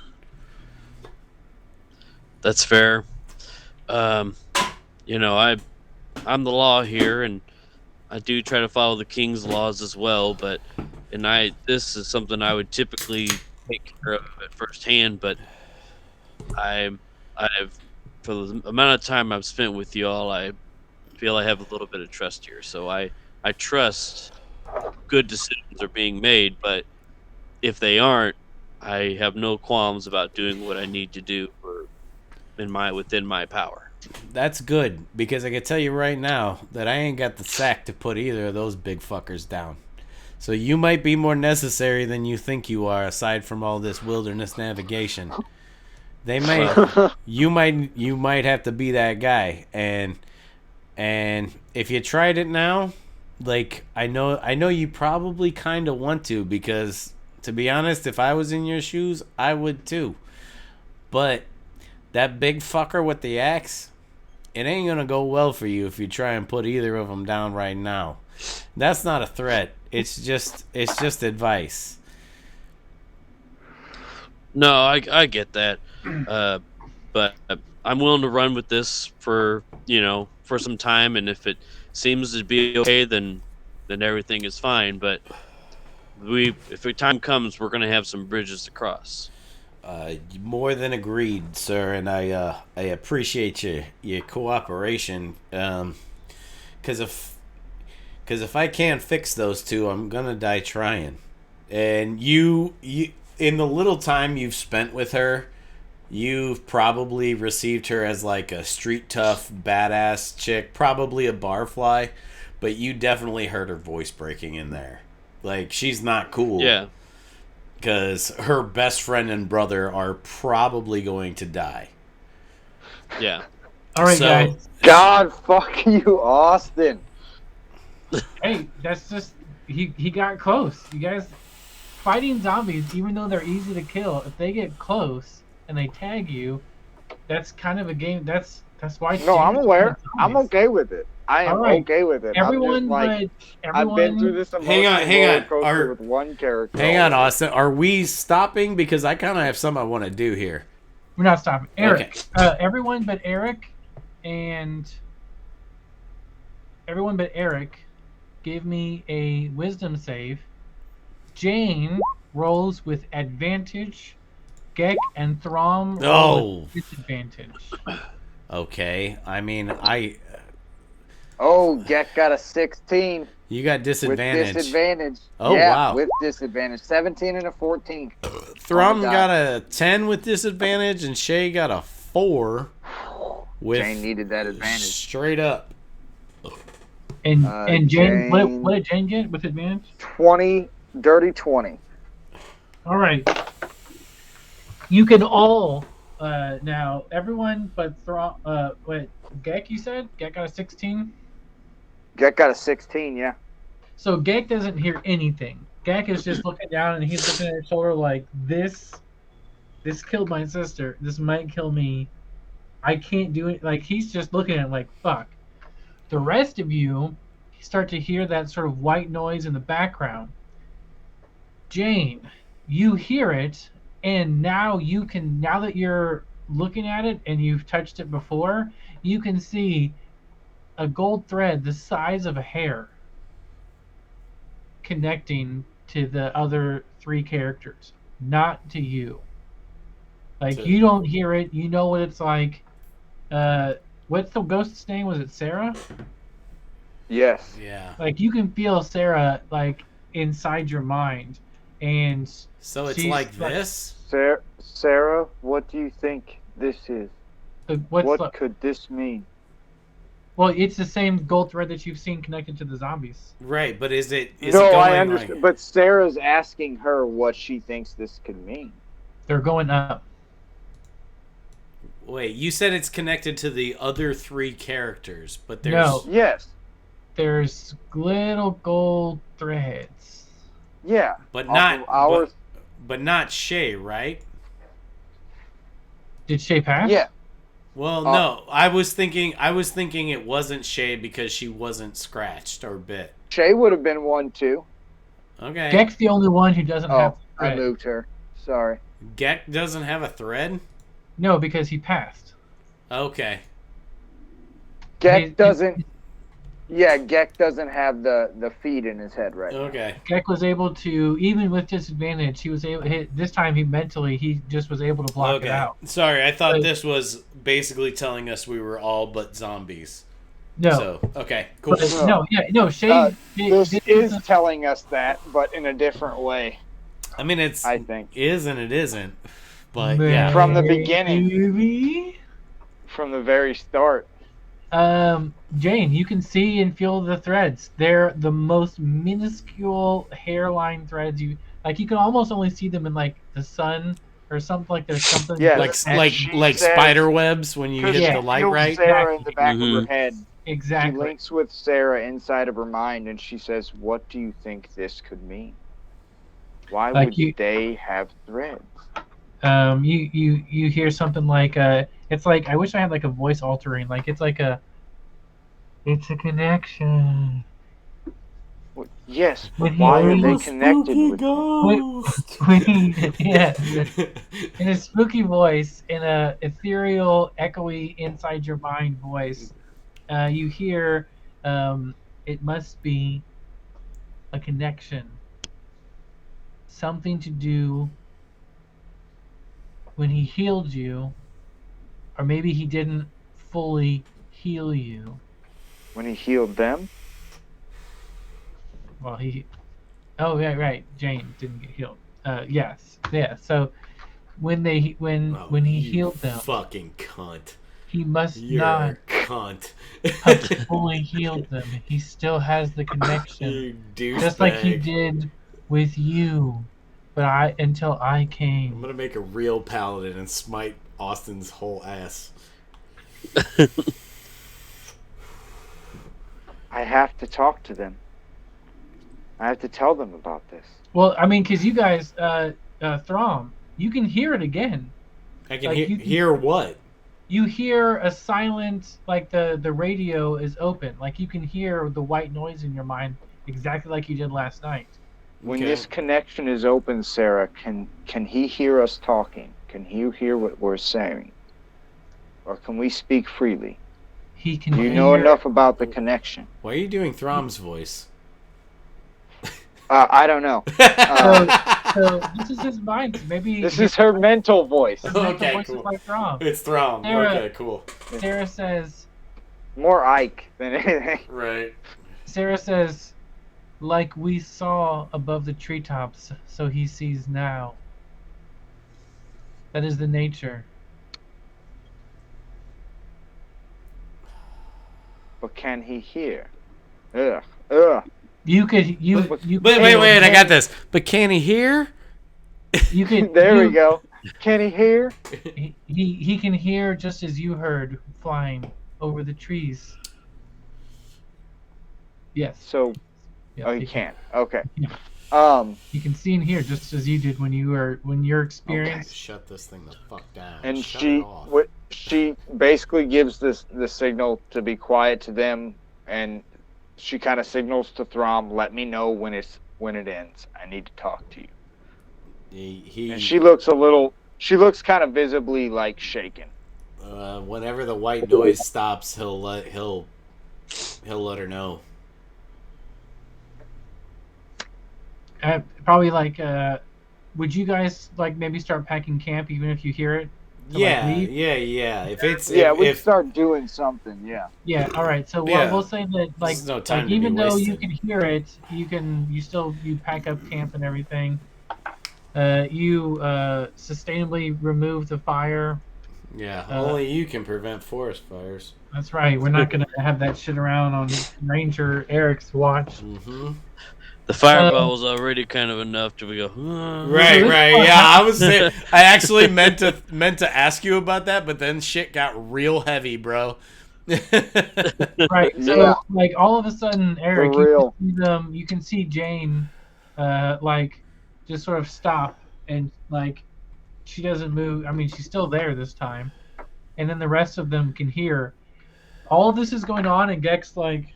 That's fair. You know, I'm the law here, and I do try to follow the king's laws as well. But this is something I would typically take care of at first hand. But I've for the amount of time I've spent with y'all, I feel I have a little bit of trust here. So I trust good decisions are being made. But if they aren't, I have no qualms about doing what I need to do within my power. That's good, because I can tell you right now that I ain't got the sack to put either of those big fuckers down. So you might be more necessary than you think you are, aside from all this wilderness navigation. You might have to be that guy, and if you tried it now, like I know you probably kind of want to, because to be honest, if I was in your shoes, I would too. But that big fucker with the axe, it ain't gonna go well for you if you try and put either of them down right now. That's not a threat. It's just advice. No, I get that, but I'm willing to run with this for some time, and if it seems to be okay, then everything is fine. But if the time comes, we're gonna have some bridges to cross. More than agreed, sir, and I appreciate your cooperation. Because if I can't fix those two, I'm gonna die trying. And you in the little time you've spent with her, you've probably received her as like a street tough, badass chick, probably a barfly, but you definitely heard her voice breaking in there. Like, she's not cool. Yeah. Because her best friend and brother are probably going to die. Yeah. All right, guys. God, fuck you, Austin. Hey, that's just he got close. You guys fighting zombies, even though they're easy to kill, if they get close and they tag you, that's kind of a game. That's why. No, I'm aware. I'm okay with it. I am okay with it. Everyone, I've been through this hang on. with one character. Hang on, Austin. Are we stopping? Because I kind of have something I want to do here. We're not stopping. Eric. Okay. Everyone but Eric give me a wisdom save. Jane rolls with advantage. Gek and Throm roll with disadvantage. Okay. I mean, Oh, Gek got a 16. You got disadvantage. With disadvantage. Oh, yeah, wow. With disadvantage. 17 and a 14. Thrum got a 10 with disadvantage, and Shay got a 4 with Jane needed that advantage. Straight up. And Jane, what did Jane get with advantage? 20, dirty 20. All right. You can all now, everyone but Throm. What Gek? You said Gek got a 16. Gek got a 16, yeah. So Gek doesn't hear anything. Gek is just looking down and he's looking at his shoulder like, this killed my sister. This might kill me. I can't do it. Like, he's just looking at it like, fuck. The rest of you start to hear that sort of white noise in the background. Jane, you hear it, and now that you're looking at it and you've touched it before, you can see a gold thread the size of a hair connecting to the other three characters, not to you. Like, you don't hear it, you know what it's like. What's the ghost's name? Was it Sarah? Yes. Yeah. Like, you can feel Sarah, like, inside your mind. And so it's she's like this? Sarah, what do you think this is? What could this mean? Well, it's the same gold thread that you've seen connected to the zombies. Right, but is it No, it going I understand. like... But Sarah's asking her what she thinks this could mean. They're going up. Wait, you said it's connected to the other three characters, but there's... No. Yes. There's little gold threads. Yeah. But not but not Shay, right? Did Shay pass? Yeah. Well, no. I was thinking it wasn't Shay because she wasn't scratched or bit. Shay would have been one too. Okay. Gek's the only one who doesn't have a thread. I moved her. Sorry. Gek doesn't have a thread? No, because he passed. Okay. Gek doesn't... Yeah, Gek doesn't have the feed in his head right Okay. now. Gek was able to, even with disadvantage, he this time he just was able to block it out. Sorry, I thought this was basically telling us we were all but zombies. No. So, okay, cool. No, Shay... this is telling us that, but in a different way. I mean, I think. Is and it isn't. But, yeah. From the beginning. From the very start. Jane, you can see and feel the threads. They're the most minuscule hairline threads. You can almost only see them in like the sun or something. Like there's something. Yeah, like spider webs when you hit the light, right? Sarah in the back of her head. Exactly. She links with Sarah inside of her mind, and she says, "What do you think this could mean? Why would they have threads?" You hear something like it's like, I wish I had like a voice altering, like it's a connection. Well, yes, but why are they connected with yeah, in a spooky voice, in a ethereal, echoey, inside your mind voice, you hear it must be a connection, something to do when he healed you, or maybe he didn't fully heal you. When he healed them? Well, oh yeah, right. Jane didn't get healed. Yes, yeah. So when he healed them, fucking cunt. He must You're not a cunt. have fully healed them. He still has the connection, just like he did with you. But until I came. I'm gonna make a real paladin and smite Austin's whole ass. I have to talk to them. I have to tell them about this. Well, I mean, because you guys, Throm, you can hear it again. I can hear what? You hear a silent, like the radio is open. Like you can hear the white noise in your mind exactly like you did last night. When this connection is open, Sarah, can he hear us talking? Can he hear what we're saying? Or can we speak freely? He can. Do you know enough about the connection? Why are you doing Throm's voice? I don't know. So this is his mind. Maybe this is her mental voice. Okay, voice cool. Like Throm. It's Throm. Okay, cool. Sarah says. More Ike than anything. Right. Sarah says, like we saw above the treetops, so he sees now. That is the nature. But can he hear? Ugh. You could. But wait! I got this. But can he hear? You could. There we go. Can he hear? He can hear just as you heard flying over the trees. Yes. So. Yes, oh, he can. Okay. Yeah. You can see and hear just as you did when your experience. Okay. Shut this thing the fuck down. And she basically gives the signal to be quiet to them, and she kind of signals to Throm, "Let me know when it ends. I need to talk to you." And He she looks kind of visibly like shaken. whenever the white noise stops, he'll let her know. Probably like, would you guys like maybe start packing camp even if you hear it? To like Yeah, leave? yeah. If it's Yeah, we'd if start doing something. Yeah. Yeah. All right. So we'll yeah, say that there's no like time to be even though you wasted. can hear it, you pack up camp and everything. You sustainably remove the fire. Yeah, Uh, only you can prevent forest fires. that's right. We're not gonna have that shit around on Ranger Eric's watch. Mm-hmm. The Uh, fireball was already kind of enough to go. so Right, this right. part, Yeah, I was there. I actually meant to ask you about that, but then shit got real heavy, bro. right. Yeah, So like all of a sudden, for Eric, real. you can see Jane, like just sort of stop and like she doesn't move. I mean, she's still there this time, and then the rest of them can hear. All of this is going on, and Gex like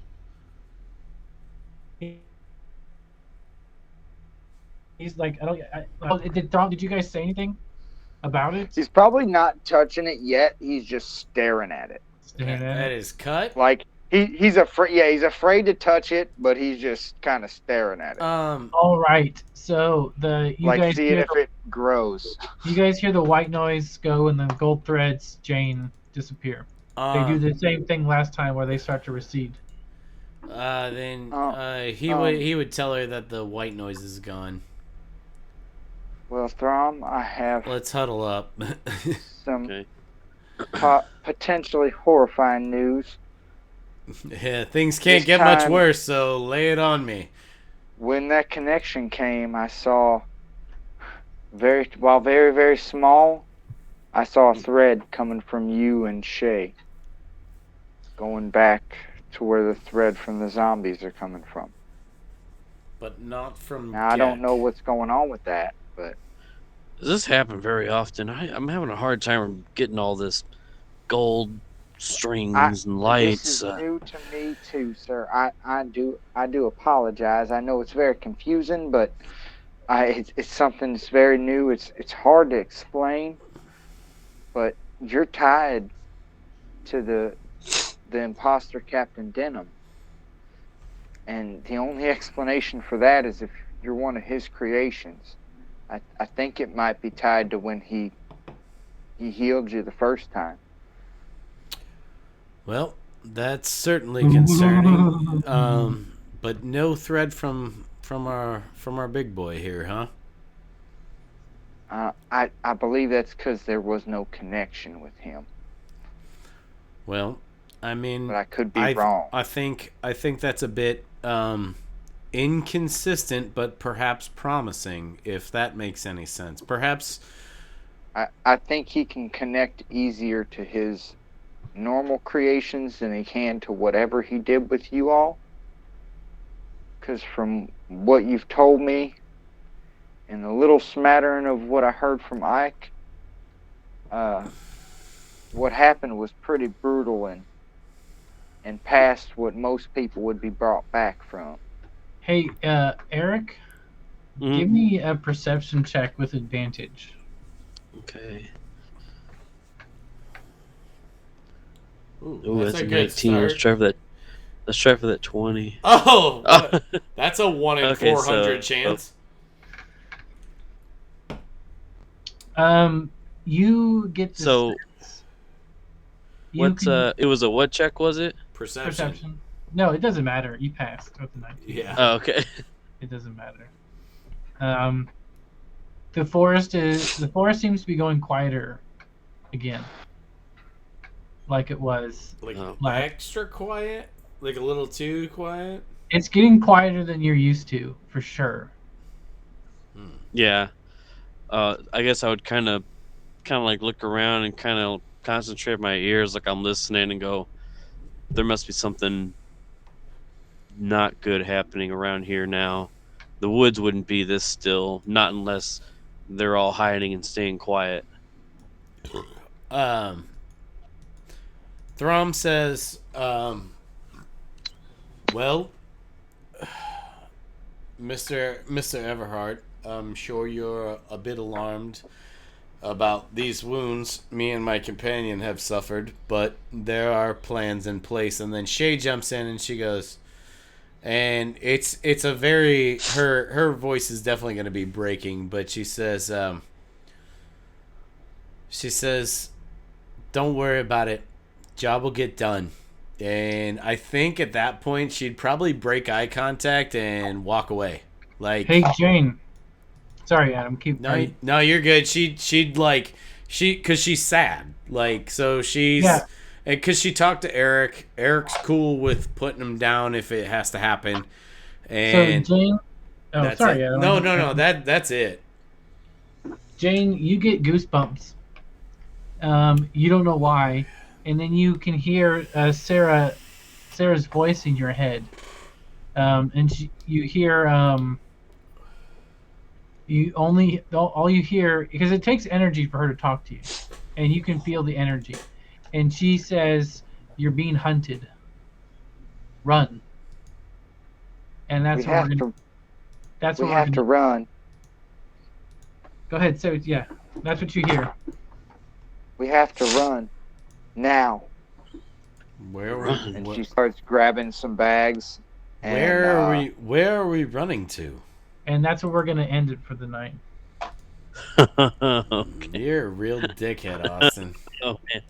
he's like did you guys say anything about it? He's probably not touching it yet. He's just staring at it. Staring at That it. is cut. Like he's afraid. Yeah, he's afraid to touch it, but he's just kind of staring at it, All right. So like seeing if it grows. you guys hear the white noise go and the gold threads Jane disappear. They do the same thing last time where they start to recede. Then Uh, he would tell her that the white noise is gone. Well, Throm, I have Let's huddle up. some Okay. potentially horrifying news. Yeah, things can't This get much time- worse, so lay it on me. When that connection came, I saw while very, very small, I saw a thread coming from you and Shay, going back to where the thread from the zombies are coming from. But not from Now, I don't Gek. know what's going on with that, but Does this happen very often? I'm having a hard time getting all this gold strings and this lights. is new to me too, sir. I do apologize. I know it's very confusing, but it's something that's very new. It's hard to explain, but you're tied to the imposter Captain Denham, and the only explanation for that is if you're one of his creations. I think it might be tied to when he healed you the first time. Well, that's certainly concerning. But no thread from our big boy here, huh? I believe that's because there was no connection with him, Well, I mean, but I could be wrong. I think that's a bit inconsistent, but perhaps promising, if that makes any sense. Perhaps. I think he can connect easier to his normal creations than he can to whatever he did with you all. Because from what you've told me and the little smattering of what I heard from Ike, what happened was pretty brutal and past what most people would be brought back from. Hey, Eric, Mhm. give me a perception check with advantage. Okay. Ooh, That's a a good 19. start. Let's try for that 20. Oh, that's a 1 in Okay, 400 so- chance. You get this. So You what's can- it was a what check, was it? Perception. No, it doesn't matter. You passed with the 19. Yeah. Oh, okay. It doesn't matter. The forest seems to be going quieter again, like it was. Like Oh. extra quiet, like a little too quiet. It's getting quieter than you're used to, for sure. Yeah. I guess I would kind of like look around and kind of concentrate my ears like I'm listening and go, there must be something not good happening around here now. The woods wouldn't be this still, not unless they're all hiding and staying quiet. Throm says, Well, Mr. Everhart, I'm sure you're a bit alarmed about these wounds me and my companion have suffered, but there are plans in place. And then Shay jumps in and she goes, and it's a very her voice is definitely going to be breaking, but she says, "Don't worry about it. Job will get done." And I think at that point she'd probably break eye contact and walk away. Like, Hey, Jane. Sorry, Adam. no, you're good. She'd like because she's sad. Like, so Yeah. because she talked to Eric. Eric's cool with putting him down if it has to happen. And So Jane. Oh, that's sorry, it. Adam. No. That's it. Jane, you get goosebumps. You don't know why, and then you can hear Sarah's voice in your head, and you hear you only all you hear, because it takes energy for her to talk to you, and you can feel the energy, and she says, "You're being hunted. Run." And that's We what have we're gonna. to. That's We what we're have gonna. to run. Go ahead. So yeah, that's what you hear. We have to run now. Where And she starts grabbing some bags. And, where are we running to? And that's where we're gonna end it for the night. Okay. You're a real dickhead, Austin. Oh man.